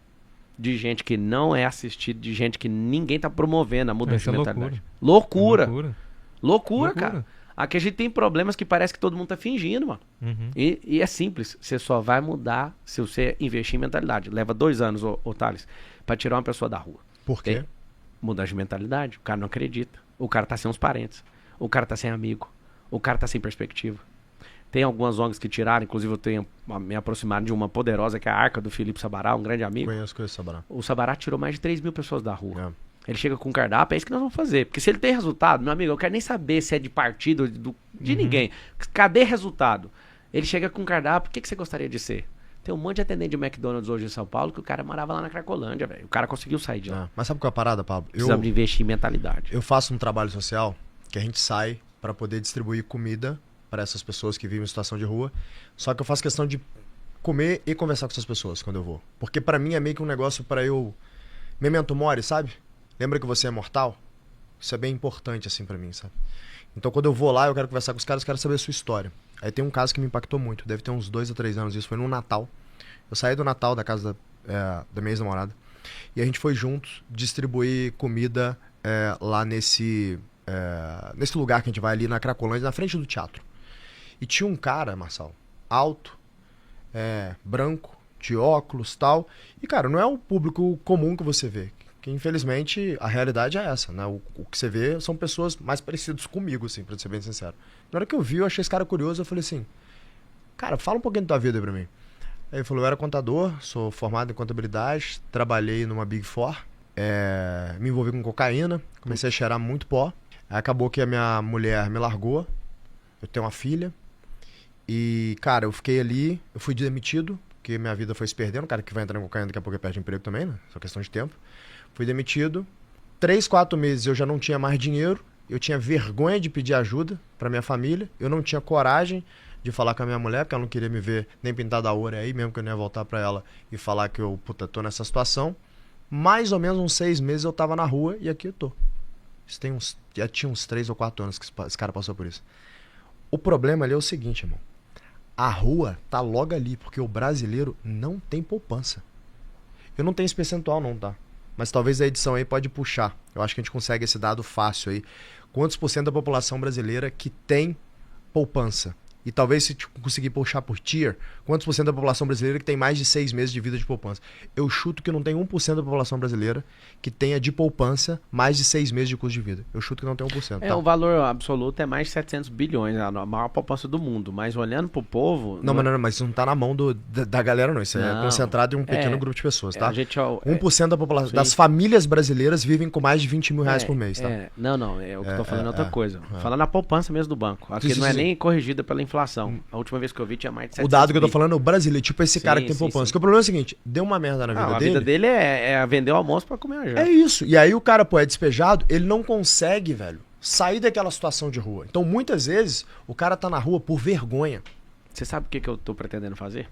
Speaker 2: De gente que não é assistida, de gente que ninguém tá promovendo a mudança de mentalidade. Loucura, cara. Aqui a gente tem problemas que parece que todo mundo tá fingindo, mano. E é simples. Você só vai mudar se você investir em mentalidade. Leva 2 anos, ô Thales, pra tirar uma pessoa da rua.
Speaker 1: Por quê?
Speaker 2: Mudar de mentalidade. O cara não acredita. O cara tá sem os parentes. O cara tá sem amigo. O cara tá sem perspectiva. Tem algumas ONGs que tiraram, inclusive eu tenho me aproximado de uma poderosa, que é a Arca do Felipe Sabará, um grande amigo.
Speaker 1: Conheço o Sabará.
Speaker 2: O Sabará tirou mais de 3 mil pessoas da rua. Ele chega com um cardápio, é isso que nós vamos fazer. Porque se ele tem resultado, meu amigo, eu quero nem saber se é de partido, de ninguém. Cadê resultado? Ele chega com um cardápio, o que você gostaria de ser? Tem um monte de atendente de McDonald's hoje em São Paulo que o cara morava lá na Cracolândia, velho. O cara conseguiu sair de lá.
Speaker 1: Mas sabe qual é a parada, Pablo?
Speaker 2: Precisamos de investir em mentalidade.
Speaker 1: Eu faço um trabalho social que a gente sai para poder distribuir comida para essas pessoas que vivem em situação de rua. Só que eu faço questão de comer e conversar com essas pessoas quando eu vou. Porque para mim é meio que um negócio para eu... Memento mori, sabe? Lembra que você é mortal? Isso é bem importante assim para mim, sabe? Então quando eu vou lá, eu quero conversar com os caras, quero saber a sua história. Aí tem um caso que me impactou muito, deve ter uns 2 a 3 anos, isso foi no Natal. Eu saí do Natal da casa da minha ex-namorada e a gente foi juntos distribuir comida lá nesse lugar que a gente vai ali na Cracolândia, na frente do teatro. E tinha um cara, Marçal, alto, branco, de óculos e tal. E, cara, não é o público comum que você vê. Que, infelizmente, a realidade é essa, né? O que você vê são pessoas mais parecidas comigo, assim, pra ser bem sincero. Na hora que eu vi, eu achei esse cara curioso, eu falei assim, cara, fala um pouquinho da tua vida aí pra mim. Aí ele falou, eu era contador, sou formado em contabilidade, trabalhei numa Big Four, me envolvi com cocaína, comecei a cheirar muito pó. Aí acabou que a minha mulher me largou, eu tenho uma filha. E, cara, eu fiquei ali, eu fui demitido, porque minha vida foi se perdendo. O cara que vai entrar em cocaína daqui a pouco perde emprego também, né? Só questão de tempo. Fui demitido. 3, 4 meses eu já não tinha mais dinheiro. Eu tinha vergonha de pedir ajuda pra minha família. Eu não tinha coragem de falar com a minha mulher, porque ela não queria me ver nem pintada a ouro aí, mesmo que eu não ia voltar pra ela e falar que eu, tô nessa situação. Mais ou menos uns 6 meses eu tava na rua e aqui eu tô. Já tinha uns 3 ou 4 anos que esse cara passou por isso. O problema ali é o seguinte, irmão. A rua tá logo ali, porque o brasileiro não tem poupança. Eu não tenho esse percentual não, tá? Mas talvez a edição aí pode puxar. Eu acho que a gente consegue esse dado fácil aí. Quantos por cento da população brasileira que tem poupança? E talvez se conseguir puxar por tier, quantos por cento da população brasileira que tem mais de 6 meses de vida de poupança? Eu chuto que não tem 1% da população brasileira que tenha de poupança mais de 6 meses de custo de vida. Eu chuto que não tem 1%.
Speaker 2: O valor absoluto é mais de 700 bilhões, a maior poupança do mundo. Mas olhando pro povo...
Speaker 1: Mas isso não tá na mão da galera, não. Isso é concentrado em um pequeno grupo de pessoas, tá? 1% da população, das famílias brasileiras vivem com mais de 20 mil reais por mês, tá?
Speaker 2: O que eu tô falando é outra coisa. Falando na poupança mesmo do banco. Aqui não é nem corrigida pela inflação. A última vez que eu vi tinha mais de 700
Speaker 1: O dado que eu tô falando é o brasileiro, tipo esse cara que tem poupança. Porque o problema é o seguinte, deu uma merda na vida dele.
Speaker 2: A vida dele é vender o almoço pra comer a janta.
Speaker 1: É isso. E aí o cara, é despejado, ele não consegue, velho, sair daquela situação de rua. Então, muitas vezes, o cara tá na rua por vergonha.
Speaker 2: Você sabe o que eu tô pretendendo fazer?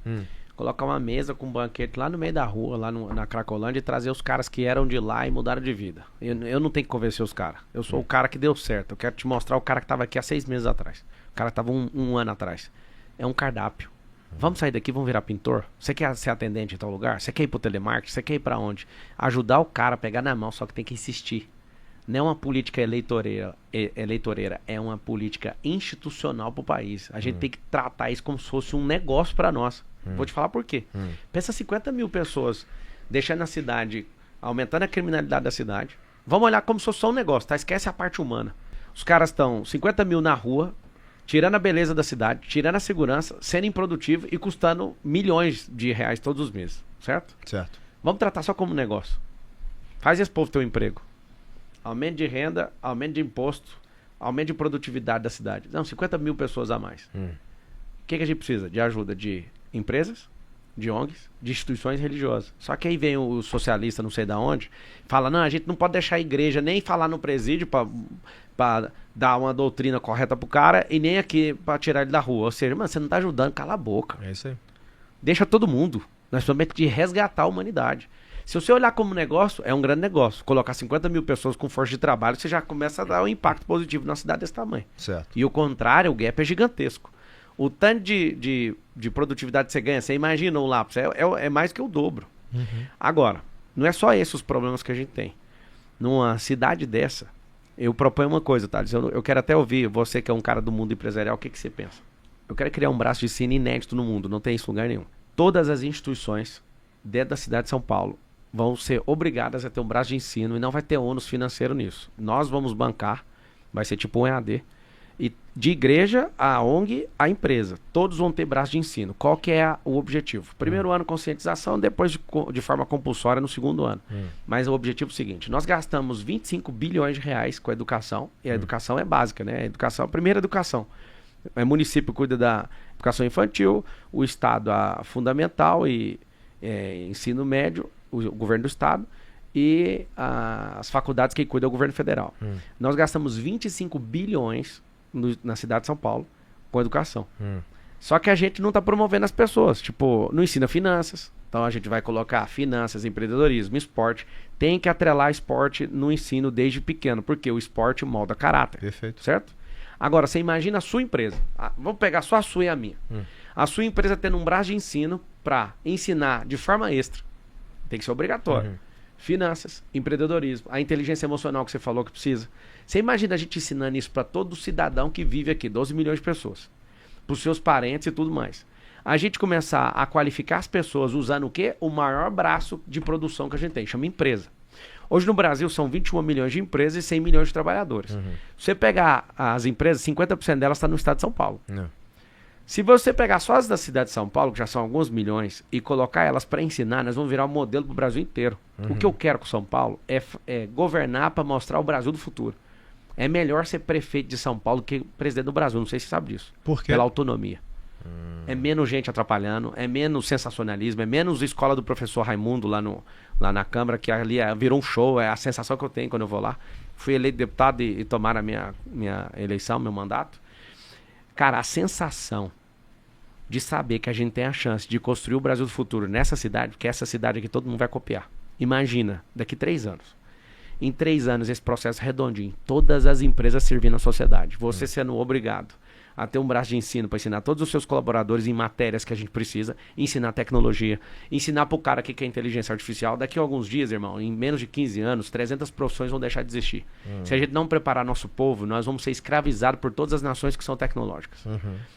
Speaker 2: Colocar uma mesa com um banquete lá no meio da rua, lá na Cracolândia, e trazer os caras que eram de lá e mudaram de vida. Eu não tenho que convencer os caras. Eu sou o cara que deu certo. Eu quero te mostrar o cara que tava aqui há 6 meses atrás. O cara tava um ano atrás. É um cardápio. Vamos sair daqui, vamos virar pintor? Você quer ser atendente em tal lugar? Você quer ir pro telemarketing? Você quer ir pra onde? Ajudar o cara a pegar na mão, só que tem que insistir. Não é uma política eleitoreira, é uma política institucional pro país. A gente tem que tratar isso como se fosse um negócio pra nós. Vou te falar por quê. Pensa 50 mil pessoas deixando a cidade, aumentando a criminalidade da cidade. Vamos olhar como se fosse só um negócio, tá? Esquece a parte humana. Os caras estão 50 mil na rua, tirando a beleza da cidade, tirando a segurança, sendo improdutivo e custando milhões de reais todos os meses, certo?
Speaker 1: Certo.
Speaker 2: Vamos tratar só como negócio. Faz esse povo ter um emprego. Aumento de renda, aumento de imposto, aumento de produtividade da cidade. Não, 50 mil pessoas a mais. O que a gente precisa? De ajuda de empresas, de ONGs, de instituições religiosas. Só que aí vem o socialista, não sei da onde, fala, não, a gente não pode deixar a igreja nem falar no presídio pra dar uma doutrina correta pro cara e nem aqui pra tirar ele da rua. Ou seja, mano, você não tá ajudando, cala a boca.
Speaker 1: É isso aí.
Speaker 2: Deixa todo mundo. Nós precisamos de resgatar a humanidade. Se você olhar como negócio, é um grande negócio. Colocar 50 mil pessoas com força de trabalho, você já começa a dar um impacto positivo numa cidade desse tamanho.
Speaker 1: Certo.
Speaker 2: E o contrário, o gap é gigantesco. O tanto de produtividade que você ganha, você imagina um lápis, é mais que o dobro. Agora, não é só esses os problemas que a gente tem. Numa cidade dessa, eu proponho uma coisa, Thales. Eu quero até ouvir, você que é um cara do mundo empresarial, o que você pensa? Eu quero criar um braço de ensino inédito no mundo, não tem isso em lugar nenhum. Todas as instituições dentro da cidade de São Paulo vão ser obrigadas a ter um braço de ensino e não vai ter ônus financeiro nisso. Nós vamos bancar, vai ser tipo um EAD. E de igreja, a ONG, a empresa. Todos vão ter braço de ensino. Qual que é o objetivo? Primeiro ano, conscientização, depois de forma compulsória no segundo ano. Mas o objetivo é o seguinte, nós gastamos 25 bilhões de reais com a educação, e a educação é básica, né? A educação, a primeira educação. O município cuida da educação infantil, o Estado a fundamental e ensino médio, o governo do Estado, e as faculdades que cuidam do governo federal. Nós gastamos 25 bilhões na cidade de São Paulo com educação. Só que a gente não está promovendo as pessoas. Tipo, não ensina finanças. Então a gente vai colocar finanças, empreendedorismo, esporte. Tem que atrelar esporte no ensino desde pequeno, porque o esporte molda caráter.
Speaker 1: Perfeito.
Speaker 2: Certo? Agora, você imagina a sua empresa. Vamos pegar só a sua e a minha. A sua empresa tendo um braço de ensino para ensinar de forma extra. Tem que ser obrigatório. Finanças, empreendedorismo, a inteligência emocional que você falou que precisa. Você imagina a gente ensinando isso para todo cidadão que vive aqui, 12 milhões de pessoas. Para os seus parentes e tudo mais. A gente começar a qualificar as pessoas usando o quê? O maior braço de produção que a gente tem, chama empresa. Hoje no Brasil são 21 milhões de empresas e 100 milhões de trabalhadores. Se você pegar as empresas, 50% delas está no estado de São Paulo. Se você pegar só as da cidade de São Paulo, que já são alguns milhões, e colocar elas para ensinar, nós vamos virar um modelo para o Brasil inteiro. O que eu quero com São Paulo é governar para mostrar o Brasil do futuro. É melhor ser prefeito de São Paulo que presidente do Brasil, não sei se você sabe disso.
Speaker 1: Por quê?
Speaker 2: Pela autonomia. É menos gente atrapalhando, é menos sensacionalismo, é menos escola do professor Raimundo lá na Câmara, que ali virou um show, é a sensação que eu tenho quando eu vou lá. Fui eleito deputado e tomaram a minha eleição, meu mandato. Cara, a sensação de saber que a gente tem a chance de construir o Brasil do futuro nessa cidade, porque essa cidade aqui todo mundo vai copiar. Imagina, daqui 3 anos. Em 3 anos, esse processo redondinho, todas as empresas servindo à sociedade, você sendo obrigado a ter um braço de ensino para ensinar todos os seus colaboradores em matérias que a gente precisa, ensinar tecnologia, ensinar pro cara que quer inteligência artificial. Daqui a alguns dias, irmão, em menos de 15 anos, 300 profissões vão deixar de existir. Se a gente não preparar nosso povo, nós vamos ser escravizados por todas as nações que são tecnológicas.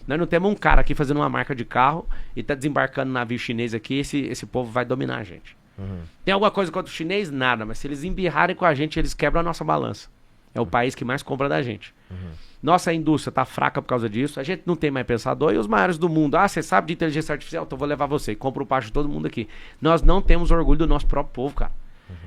Speaker 2: Nós não temos um cara aqui fazendo uma marca de carro e tá desembarcando um navio chinês aqui, esse povo vai dominar a gente. Tem alguma coisa contra o chinês? Nada, mas se eles embirrarem com a gente, eles quebram a nossa balança. É o país que mais compra da gente. Nossa indústria tá fraca por causa disso. A gente não tem mais pensador. E os maiores do mundo. Você sabe de inteligência artificial? Então vou levar você. Compra o pacho de todo mundo aqui. Nós não temos orgulho do nosso próprio povo, cara.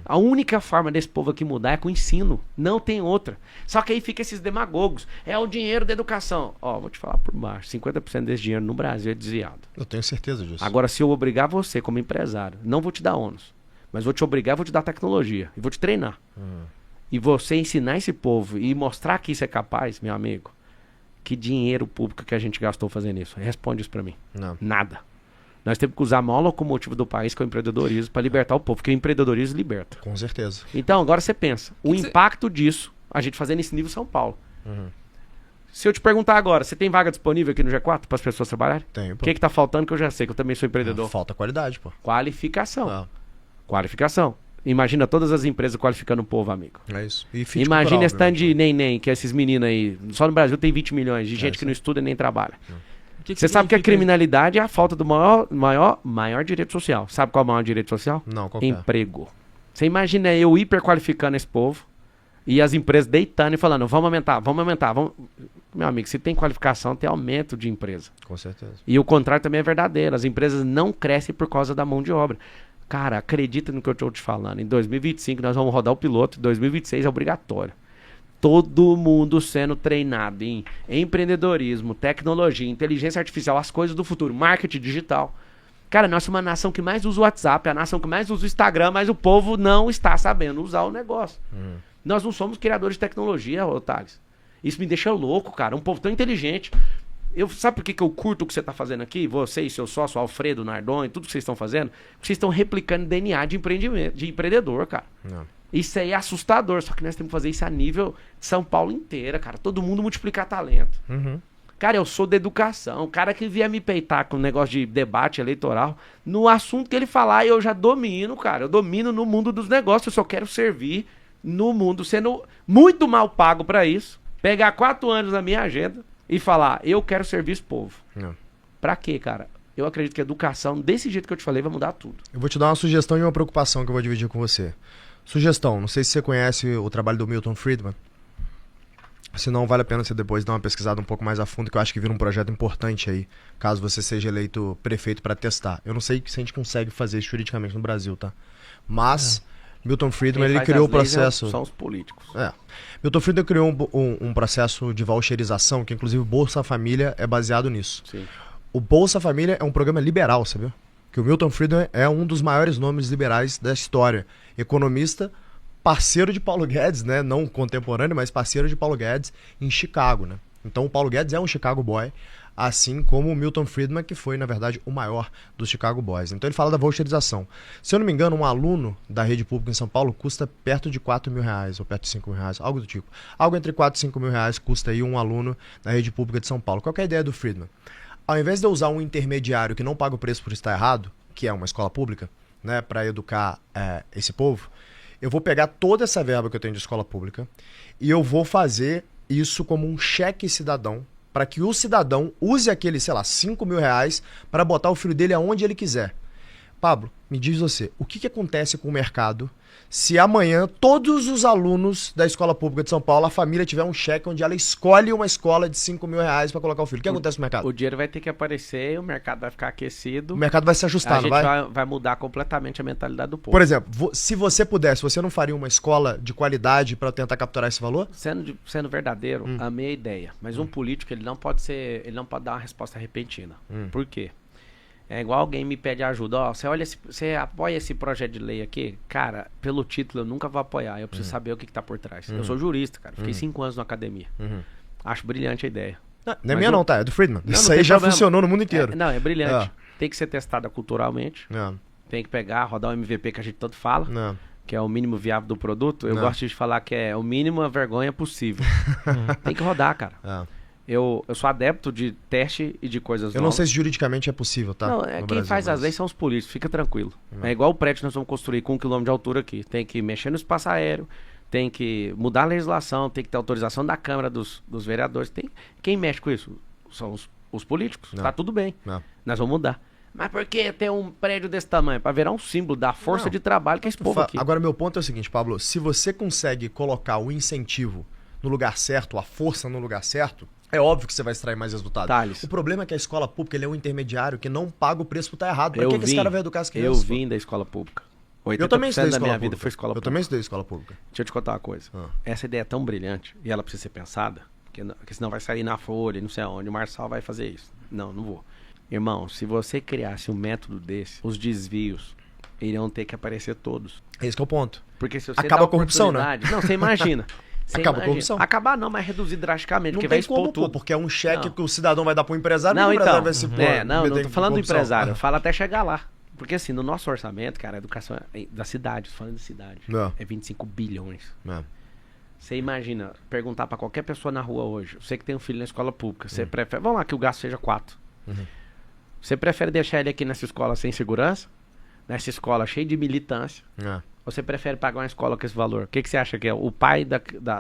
Speaker 2: A única forma desse povo aqui mudar é com o ensino. Não tem outra. Só que aí fica esses demagogos. É o dinheiro da educação. Vou te falar por baixo. 50% desse dinheiro no Brasil é desviado.
Speaker 1: Eu tenho certeza disso.
Speaker 2: Agora, se eu obrigar você como empresário, não vou te dar ônus. Mas vou te obrigar, vou te dar tecnologia. E vou te treinar. E você ensinar esse povo e mostrar que isso é capaz, meu amigo, que dinheiro público que a gente gastou fazendo isso? Responde isso pra mim.
Speaker 1: Não.
Speaker 2: Nada. Nós temos que usar a maior locomotiva do país, que é o empreendedorismo, para libertar o povo, porque o empreendedorismo liberta.
Speaker 1: Com certeza.
Speaker 2: Então, agora você pensa, o impacto disso, a gente fazendo esse nível São Paulo. Se eu te perguntar agora, você tem vaga disponível aqui no G4 para as pessoas trabalharem?
Speaker 1: Tenho,
Speaker 2: O que tá faltando que eu já sei, que eu também sou empreendedor?
Speaker 1: Falta qualidade, pô.
Speaker 2: Qualificação. Qualificação. Imagina todas as empresas qualificando o povo, amigo.
Speaker 1: É isso. E
Speaker 2: imagina esse tanto de neném, que é esses meninos aí. Só no Brasil tem 20 milhões de gente que não estuda e nem trabalha. Você sabe que a criminalidade é a falta do maior direito social. Sabe qual é o maior direito social?
Speaker 1: Não, qual
Speaker 2: Emprego. Você imagina eu hiperqualificando esse povo e as empresas deitando e falando, vamos aumentar. Meu amigo, se tem qualificação, tem aumento de empresa.
Speaker 1: Com certeza.
Speaker 2: E o contrário também é verdadeiro. As empresas não crescem por causa da mão de obra. Cara, acredita no que eu estou te falando. Em 2025 nós vamos rodar o piloto. Em 2026 é obrigatório. Todo mundo sendo treinado em empreendedorismo, tecnologia, inteligência artificial, as coisas do futuro, marketing digital. Cara, nós somos a nação que mais usa o WhatsApp, a nação que mais usa o Instagram, mas o povo não está sabendo usar o negócio. Nós não somos criadores de tecnologia, Thales. Isso me deixa louco, cara. Um povo tão inteligente. Sabe por que eu curto o que você está fazendo aqui? Você e seu sócio, Alfredo, Nardoni, tudo que vocês estão fazendo? Porque vocês estão replicando DNA de empreendimento, de empreendedor, cara.
Speaker 1: Não.
Speaker 2: Isso aí é assustador, só que nós temos que fazer isso a nível de São Paulo inteira, cara. Todo mundo multiplicar talento. Cara, eu sou da educação. O cara que vier me peitar com um negócio de debate eleitoral, no assunto que ele falar, eu já domino, cara. Eu domino no mundo dos negócios, eu só quero servir no mundo, sendo muito mal pago pra isso. Pegar 4 anos na minha agenda e falar, eu quero servir esse povo.
Speaker 1: Não.
Speaker 2: Pra quê, cara? Eu acredito que a educação, desse jeito que eu te falei, vai mudar tudo.
Speaker 1: Eu vou te dar uma sugestão e uma preocupação que eu vou dividir com você. Sugestão, não sei se você conhece o trabalho do Milton Friedman. Se não, vale a pena você depois dar uma pesquisada um pouco mais a fundo, que eu acho que vira um projeto importante aí, caso você seja eleito prefeito para testar. Eu não sei se a gente consegue fazer isso juridicamente no Brasil, tá? Mas Milton Friedman, ele criou o processo...
Speaker 2: São os políticos.
Speaker 1: Milton Friedman criou um processo de voucherização, que inclusive o Bolsa Família é baseado nisso.
Speaker 2: Sim.
Speaker 1: O Bolsa Família é um programa liberal, sabia? Que o Milton Friedman é um dos maiores nomes liberais da história. Economista, parceiro de Paulo Guedes, né? Não contemporâneo, mas parceiro de Paulo Guedes em Chicago, né? Então o Paulo Guedes é um Chicago Boy, assim como o Milton Friedman, que foi, na verdade, o maior dos Chicago Boys. Então ele fala da voucherização. Se eu não me engano, um aluno da rede pública em São Paulo custa perto de R$4.000, ou perto de R$5.000, algo do tipo. Algo entre R$4 e R$5.000 custa aí um aluno da rede pública de São Paulo. Qual que é a ideia do Friedman? Ao invés de eu usar um intermediário que não paga o preço por estar errado, que é uma escola pública, né, para educar esse povo, eu vou pegar toda essa verba que eu tenho de escola pública e eu vou fazer isso como um cheque cidadão, para que o cidadão use aquele, sei lá, R$5.000 para botar o filho dele aonde ele quiser. Pablo, me diz você, o que acontece com o mercado se amanhã todos os alunos da escola pública de São Paulo, a família tiver um cheque onde ela escolhe uma escola de R$5.000 para colocar o filho? O que acontece no mercado?
Speaker 2: O dinheiro vai ter que aparecer, o mercado vai ficar aquecido.
Speaker 1: O mercado vai se ajustar, não vai?
Speaker 2: A gente vai mudar completamente a mentalidade do povo.
Speaker 1: Por exemplo, se você pudesse, você não faria uma escola de qualidade para tentar capturar esse valor?
Speaker 2: Sendo verdadeiro, amei a ideia. Mas um político, ele não pode dar uma resposta repentina. Por quê? É igual alguém me pede ajuda. Ó, você apoia esse projeto de lei aqui? Cara, pelo título eu nunca vou apoiar. Eu preciso saber o que tá por trás. Eu sou jurista, cara. Fiquei 5 anos na academia. Acho brilhante a ideia.
Speaker 1: Não é minha não, tá? É do Friedman.
Speaker 2: Não,
Speaker 1: isso
Speaker 2: não
Speaker 1: aí já
Speaker 2: problema.
Speaker 1: funcionou no mundo inteiro.
Speaker 2: É brilhante. Tem que ser testada culturalmente. Tem que pegar, rodar o MVP que a gente tanto fala. Que é o mínimo viável do produto. Eu gosto de falar que é o mínimo a vergonha possível. Tem que rodar, cara. Eu sou adepto de teste e de coisas novas.
Speaker 1: Eu não sei se juridicamente é possível, tá?
Speaker 2: Não, quem faz as leis são os políticos, fica tranquilo. É igual o prédio que nós vamos construir com 1 km de altura aqui. Tem que mexer no espaço aéreo, tem que mudar a legislação, tem que ter autorização da Câmara, dos vereadores. Quem mexe com isso? São os políticos. Tá tudo bem. Nós vamos mudar. Mas por que ter um prédio desse tamanho? Para virar um símbolo da força de trabalho que é esse povo aqui.
Speaker 1: Agora, meu ponto é o seguinte, Pablo. Se você consegue colocar o incentivo no lugar certo, a força no lugar certo, é óbvio que você vai extrair mais resultado.
Speaker 2: Thales.
Speaker 1: O problema é que a escola pública ele é um intermediário que não paga o preço por estar errado. Pra que esse cara vai educar as crianças?
Speaker 2: Eu vim da escola pública. 80%
Speaker 1: Eu também estudei
Speaker 2: da
Speaker 1: escola
Speaker 2: minha
Speaker 1: pública.
Speaker 2: vida foi escola pública.
Speaker 1: Eu também estudei escola pública.
Speaker 2: Deixa eu te contar uma coisa. Essa ideia é tão brilhante e ela precisa ser pensada, porque senão vai sair na Folha, não sei aonde. O Marçal vai fazer isso. Não vou. Irmão, se você criasse um método desse, os desvios iriam ter que aparecer todos.
Speaker 1: Esse que é o ponto.
Speaker 2: Porque se você
Speaker 1: acaba a corrupção, né?
Speaker 2: Não, você imagina.
Speaker 1: Acaba a corrupção.
Speaker 2: Acabar não, mas reduzir drasticamente,
Speaker 1: não
Speaker 2: porque
Speaker 1: tem
Speaker 2: vai expor
Speaker 1: como,
Speaker 2: tudo.
Speaker 1: Porque é um cheque que o cidadão vai dar pro empresário,
Speaker 2: não,
Speaker 1: o empresário vai
Speaker 2: se
Speaker 1: pôr.
Speaker 2: Não tô falando do empresário, eu falo até chegar lá. Porque assim, no nosso orçamento, cara, a educação da cidade, falando de cidade, é 25 bilhões. Você imagina, perguntar pra qualquer pessoa na rua hoje, você que tem um filho na escola pública, você prefere, vamos lá que o gasto seja 4. Você prefere deixar ele aqui nessa escola sem segurança? Nessa escola cheia de militância? Ou você prefere pagar uma escola com esse valor? O que você acha que é? O pai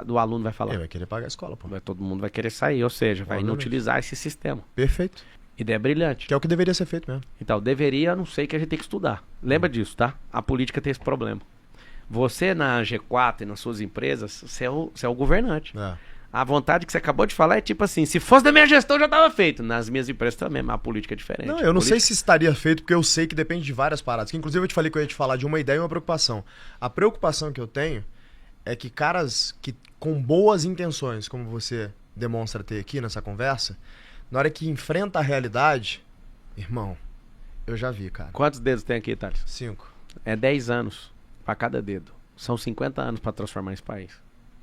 Speaker 2: do aluno vai falar?
Speaker 1: Ele vai querer pagar a escola, pô.
Speaker 2: Todo mundo vai querer sair, ou seja, vai inutilizar esse sistema.
Speaker 1: Perfeito.
Speaker 2: Ideia brilhante.
Speaker 1: Que é o que deveria ser feito mesmo.
Speaker 2: Então, deveria, não sei, que a gente tem que estudar. Lembra disso, tá? A política tem esse problema. Você na G4 e nas suas empresas, você é o governante. A vontade que você acabou de falar é tipo assim, se fosse da minha gestão já estava feito. Nas minhas empresas também, mas a política é diferente.
Speaker 1: Não, eu não sei se estaria feito, porque eu sei que depende de várias paradas. Que, inclusive eu te falei que eu ia te falar de uma ideia e uma preocupação. A preocupação que eu tenho é que caras que com boas intenções, como você demonstra ter aqui nessa conversa, na hora que enfrenta a realidade, irmão, eu já vi, cara.
Speaker 2: Quantos dedos tem aqui, Thales?
Speaker 1: 5.
Speaker 2: É 10 anos para cada dedo. São 50 anos para transformar esse país.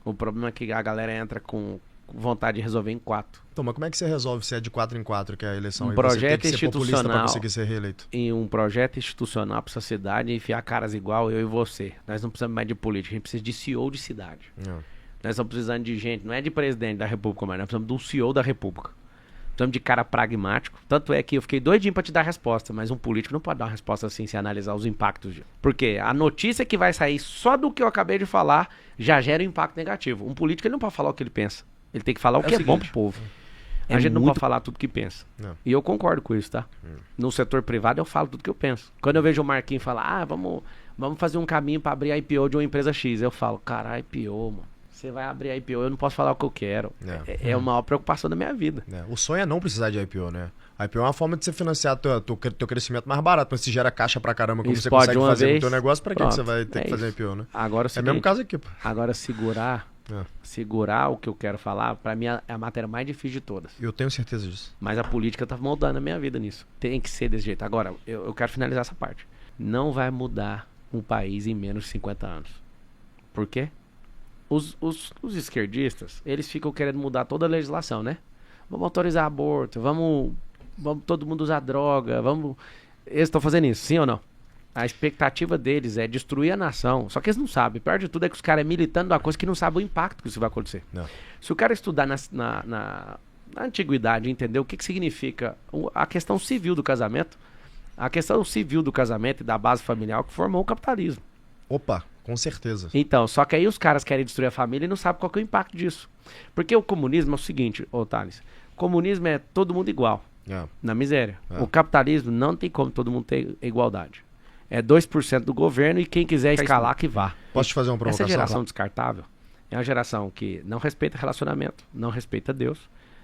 Speaker 2: O problema é que a galera entra com vontade de resolver em 4.
Speaker 1: Então, mas como é que você resolve se é de 4 em 4 que é a eleição?
Speaker 2: Um projeto
Speaker 1: você tem que ser populista
Speaker 2: institucional
Speaker 1: pra conseguir ser reeleito.
Speaker 2: E um projeto institucional para essa cidade enfiar caras igual eu e você. Nós não precisamos mais de política, a gente precisa de CEO de cidade. Nós estamos precisando de gente, não é de presidente da república, mas nós precisamos de um CEO da república. Precisamos de cara pragmático. Tanto é que eu fiquei doidinho pra te dar a resposta, mas um político não pode dar uma resposta assim sem analisar os impactos. Porque a notícia que vai sair só do que eu acabei de falar já gera um impacto negativo. Um político ele não pode falar o que ele pensa. Ele tem que falar o que é bom pro povo. A gente não pode falar tudo que pensa. E eu concordo com isso, tá? No setor privado eu falo tudo que eu penso. Quando eu vejo o Marquinhos falar, vamos fazer um caminho pra abrir a IPO de uma empresa X, eu falo, cara, IPO, mano. Você vai abrir a IPO, eu não posso falar o que eu quero. É a maior preocupação da minha vida.
Speaker 1: O sonho é não precisar de IPO, né? A IPO é uma forma de você financiar teu crescimento mais barato, mas se gera caixa pra caramba, como você consegue fazer no teu negócio, pra que você vai ter que fazer IPO, né?
Speaker 2: Agora,
Speaker 1: é o mesmo caso aqui, pô.
Speaker 2: Agora, segurar o que eu quero falar, pra mim é a matéria mais difícil de todas.
Speaker 1: Eu tenho certeza disso.
Speaker 2: Mas a política tá moldando a minha vida nisso. Tem que ser desse jeito. Agora, eu quero finalizar essa parte. Não vai mudar um país em menos de 50 anos. Por quê? Os esquerdistas, eles ficam querendo mudar toda a legislação, né? vamos autorizar aborto, vamos todo mundo usar droga, vamos... Eles estão fazendo isso, sim ou não? A expectativa deles é destruir a nação. Só que eles não sabem. Pior de tudo é que os caras é militando uma coisa que não sabem o impacto que isso vai acontecer.
Speaker 1: Não.
Speaker 2: Se o cara estudar na antiguidade, entender o que significa a questão civil do casamento, a questão civil do casamento e da base familiar que formou o capitalismo.
Speaker 1: Opa, com certeza.
Speaker 2: Então, só que aí os caras querem destruir a família e não sabem qual que é o impacto disso. Porque o comunismo é o seguinte, Thales, comunismo é todo mundo igual, na miséria. O capitalismo não tem como todo mundo ter igualdade. É 2% do governo e quem quiser escalar que vá.
Speaker 1: Posso te fazer uma provocação?
Speaker 2: Essa geração descartável é uma geração que não respeita relacionamento, não respeita Deus.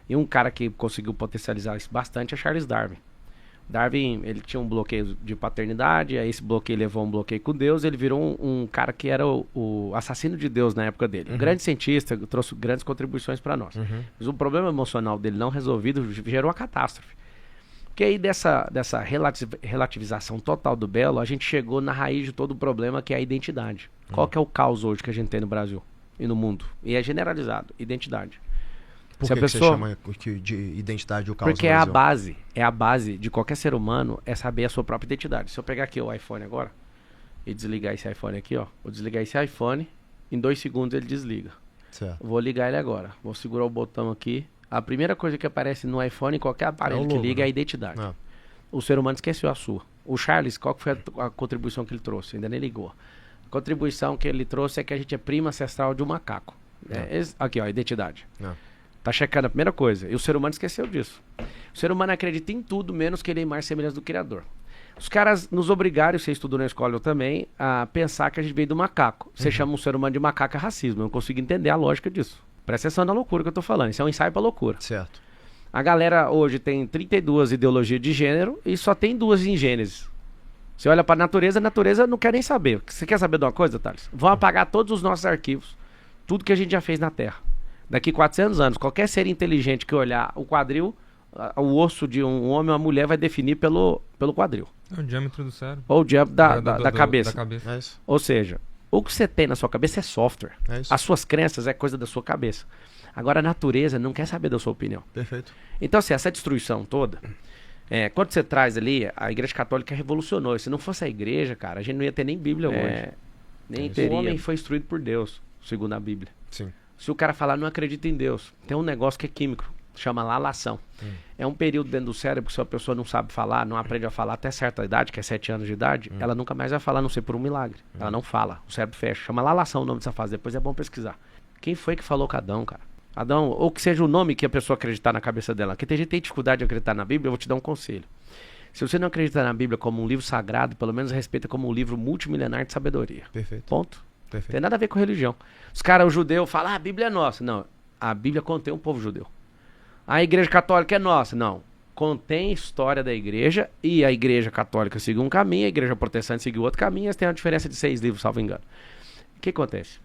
Speaker 2: E um cara que conseguiu potencializar isso bastante é Charles Darwin. Darwin, ele tinha um bloqueio de paternidade, aí esse bloqueio levou a um bloqueio com Deus, ele virou um cara que era o assassino de Deus na época dele. Um grande cientista, trouxe grandes contribuições para nós. Mas o problema emocional dele não resolvido gerou uma catástrofe. Porque aí dessa relativização total do belo, a gente chegou na raiz de todo o problema, que é a identidade. Qual que é o caos hoje que a gente tem no Brasil e no mundo? E é generalizado, identidade.
Speaker 1: Por que você chama de identidade o caos?
Speaker 2: Porque é a base de qualquer ser humano é saber a sua própria identidade. Se eu pegar aqui o iPhone agora e desligar esse iPhone aqui, ó, vou desligar esse iPhone, em 2 segundos ele desliga.
Speaker 1: Certo.
Speaker 2: Vou ligar ele agora, vou segurar o botão aqui. A primeira coisa que aparece no iPhone, qualquer aparelho que liga, é a identidade. O ser humano esqueceu a sua. O Charles, qual que foi a contribuição que ele trouxe? Ainda nem ligou. A contribuição que ele trouxe é que a gente é prima ancestral de um macaco. Aqui, ó, identidade. Tá checando a primeira coisa. E o ser humano esqueceu disso. O ser humano acredita em tudo, menos que ele é imagem e semelhança do Criador. Os caras nos obrigaram, você estudou na escola, eu também, a pensar que a gente veio do macaco. Você chama um ser humano de macaco, é racismo. Eu não consigo entender a lógica disso. Presta atenção na loucura que eu tô falando. Isso é um ensaio pra loucura.
Speaker 1: Certo.
Speaker 2: A galera hoje tem 32 ideologias de gênero e só tem 2 em Gênesis. Você olha pra natureza, a natureza não quer nem saber. Você quer saber de uma coisa, Thales? Vão apagar todos os nossos arquivos. Tudo que a gente já fez na Terra. Daqui 400 anos, qualquer ser inteligente que olhar o quadril, o osso de um homem ou uma mulher vai definir pelo quadril.
Speaker 3: É o diâmetro do cérebro.
Speaker 2: Ou o diâmetro da cabeça.
Speaker 1: É isso.
Speaker 2: Ou seja, o que você tem na sua cabeça é software.
Speaker 1: É isso.
Speaker 2: As suas crenças é coisa da sua cabeça. Agora a natureza não quer saber da sua opinião.
Speaker 1: Perfeito.
Speaker 2: Então, assim, essa destruição toda, quando você traz ali, a Igreja Católica revolucionou. Se não fosse a igreja, cara, a gente não ia ter nem Bíblia hoje. Nem teria. O homem foi instruído por Deus, segundo a Bíblia.
Speaker 1: Sim.
Speaker 2: Se o cara falar não acredita em Deus, tem um negócio que é químico, chama lalação. É um período dentro do cérebro que se a pessoa não sabe falar, não aprende a falar até certa idade, que é 7 anos de idade, ela nunca mais vai falar, a não ser por um milagre. Ela não fala, o cérebro fecha. Chama lalação o nome dessa fase, depois é bom pesquisar. Quem foi que falou com Adão, cara? Adão, ou que seja o nome que a pessoa acreditar na cabeça dela. Porque tem gente que tem dificuldade de acreditar na Bíblia, eu vou te dar um conselho. Se você não acredita na Bíblia como um livro sagrado, pelo menos respeita como um livro multimilenar de sabedoria.
Speaker 1: Perfeito.
Speaker 2: Ponto.
Speaker 1: Perfeito.
Speaker 2: Tem nada a ver com religião. Os caras, o judeu, falam, a Bíblia é nossa. Não, a Bíblia contém um povo judeu. A Igreja Católica é nossa. Não, contém história da Igreja e a Igreja Católica seguiu um caminho, a Igreja Protestante seguiu outro caminho, eles têm uma diferença de 6 livros, salvo engano. O que acontece?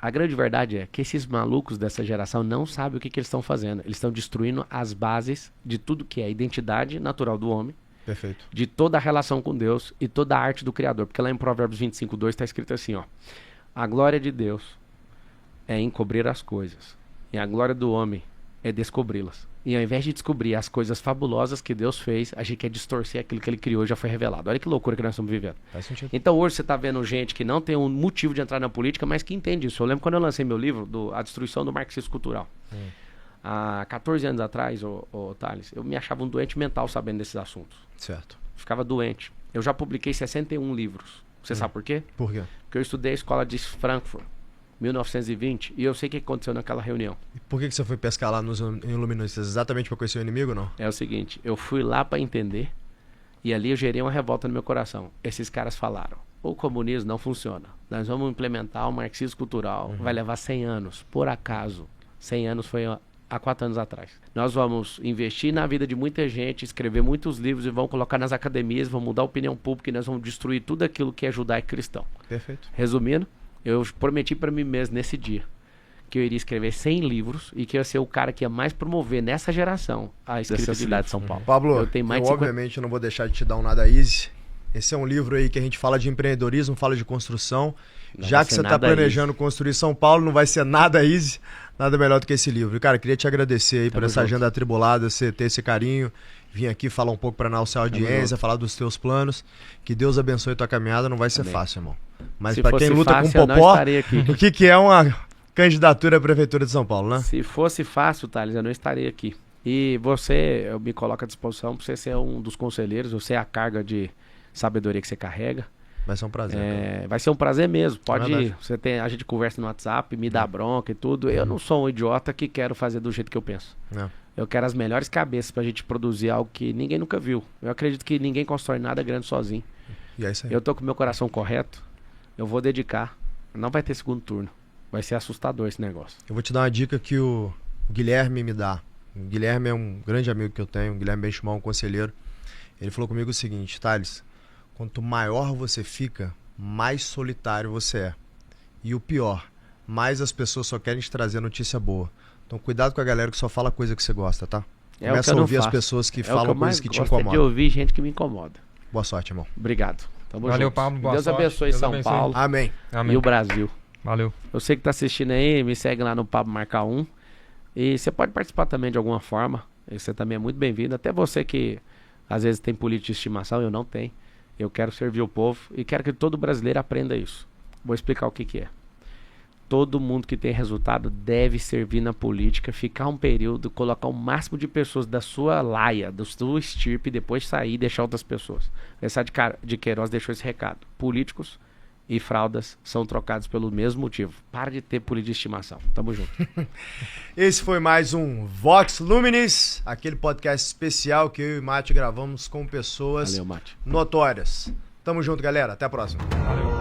Speaker 2: A grande verdade é que esses malucos dessa geração não sabem o que eles estão fazendo. Eles estão destruindo as bases de tudo que é a identidade natural do homem.
Speaker 1: Perfeito.
Speaker 2: De toda a relação com Deus e toda a arte do Criador. Porque lá em Provérbios 25:2 está escrito assim, ó. A glória de Deus é encobrir as coisas. E a glória do homem é descobri-las. E ao invés de descobrir as coisas fabulosas que Deus fez, a gente quer distorcer aquilo que ele criou e já foi revelado. Olha que loucura que nós estamos vivendo.
Speaker 1: Faz sentido.
Speaker 2: Então hoje você está vendo gente que não tem um motivo de entrar na política, mas que entende isso. Eu lembro quando eu lancei meu livro, A Destruição do Marxismo Cultural. Há 14 anos atrás, Thales, eu me achava um doente mental sabendo desses assuntos.
Speaker 1: Certo.
Speaker 2: Ficava doente. Eu já publiquei 61 livros. Você sabe por quê?
Speaker 1: Por quê?
Speaker 2: Porque eu estudei a escola de Frankfurt, 1920, e eu sei o que aconteceu naquela reunião.
Speaker 1: E por que você foi pescar lá nos iluministas? Exatamente para conhecer o inimigo ou não?
Speaker 2: É o seguinte, eu fui lá para entender, e ali eu gerei uma revolta no meu coração. Esses caras falaram, o comunismo não funciona. Nós vamos implementar o marxismo cultural, vai levar 100 anos. Por acaso, 100 anos foi há 4 anos atrás. Nós vamos investir na vida de muita gente, escrever muitos livros e vamos colocar nas academias, vamos mudar a opinião pública e nós vamos destruir tudo aquilo que é judaico cristão.
Speaker 1: Perfeito.
Speaker 2: Resumindo, eu prometi para mim mesmo nesse dia que eu iria escrever 100 livros e que eu ia ser o cara que ia mais promover nessa geração a escrita da cidade de São Paulo.
Speaker 1: Pablo,
Speaker 2: eu tenho mais
Speaker 1: obviamente não vou deixar de te dar um nada easy. Esse é um livro aí que a gente fala de empreendedorismo, fala de construção. Já que você está planejando construir São Paulo, não vai ser nada easy. Nada melhor do que esse livro. Cara, queria te agradecer aí por essa
Speaker 2: junto.
Speaker 1: agenda atribulada, você ter esse carinho, vir aqui falar um pouco pra nossa audiência, falar dos teus planos. Que Deus abençoe tua caminhada, não vai ser fácil, irmão. Mas
Speaker 2: Se
Speaker 1: pra quem
Speaker 2: fosse
Speaker 1: luta
Speaker 2: fácil,
Speaker 1: com
Speaker 2: eu não
Speaker 1: popó,
Speaker 2: estaria aqui.
Speaker 1: o que é uma candidatura à Prefeitura de São Paulo, né?
Speaker 2: Se fosse fácil, Thales, eu não estaria aqui. E você, eu me coloco à disposição para você ser um dos conselheiros, você é a carga de sabedoria que você carrega.
Speaker 1: Vai ser um prazer. Cara.
Speaker 2: Vai ser um prazer mesmo. Pode
Speaker 1: verdade.
Speaker 2: ir. Você tem, a gente conversa no WhatsApp, me dá bronca e tudo. Eu não sou um idiota que quero fazer do jeito que eu penso.
Speaker 1: É.
Speaker 2: Eu quero as melhores cabeças pra gente produzir algo que ninguém nunca viu. Eu acredito que ninguém constrói nada grande sozinho.
Speaker 1: E é isso aí.
Speaker 2: Eu tô com o meu coração correto. Eu vou dedicar. Não vai ter segundo turno. Vai ser assustador esse negócio.
Speaker 1: Eu vou te dar uma dica que o Guilherme me dá. O Guilherme é um grande amigo que eu tenho, o Guilherme Benchimol, um conselheiro. Ele falou comigo o seguinte: Thales, quanto maior você fica, mais solitário você é. E o pior, mais as pessoas só querem te trazer notícia boa. Então cuidado com a galera que só fala coisa que você gosta, tá? Começa a ouvir as pessoas que falam coisas que te incomodam.
Speaker 2: De ouvir gente que me incomoda.
Speaker 1: Boa sorte, irmão.
Speaker 2: Obrigado. Tamo
Speaker 3: Valeu,
Speaker 2: junto.
Speaker 3: Pablo. Boa
Speaker 2: Deus
Speaker 3: sorte.
Speaker 2: abençoe
Speaker 3: Deus
Speaker 2: São
Speaker 3: abençoe.
Speaker 2: Paulo
Speaker 1: Amém.
Speaker 3: Amém.
Speaker 2: e o Brasil.
Speaker 3: Valeu.
Speaker 2: Eu sei que tá assistindo aí, me segue lá no Pablo Marca 1. E você pode participar também de alguma forma. E você também é muito bem-vindo. Até você que às vezes tem política de estimação, eu não tenho. Eu quero servir o povo e quero que todo brasileiro aprenda isso. Vou explicar o que é. Todo mundo que tem resultado deve servir na política, ficar um período, colocar o máximo de pessoas da sua laia, da sua estirpe, depois sair e deixar outras pessoas. Essa de Queiroz deixou esse recado. Políticos e fraldas são trocados pelo mesmo motivo. Para de ter política de estimação. Tamo junto.
Speaker 1: Esse foi mais um Vox Luminis, aquele podcast especial que eu e o Mate gravamos com pessoas
Speaker 2: Valeu, Mate.
Speaker 1: notórias. Tamo junto, galera. Até a próxima.
Speaker 3: Valeu.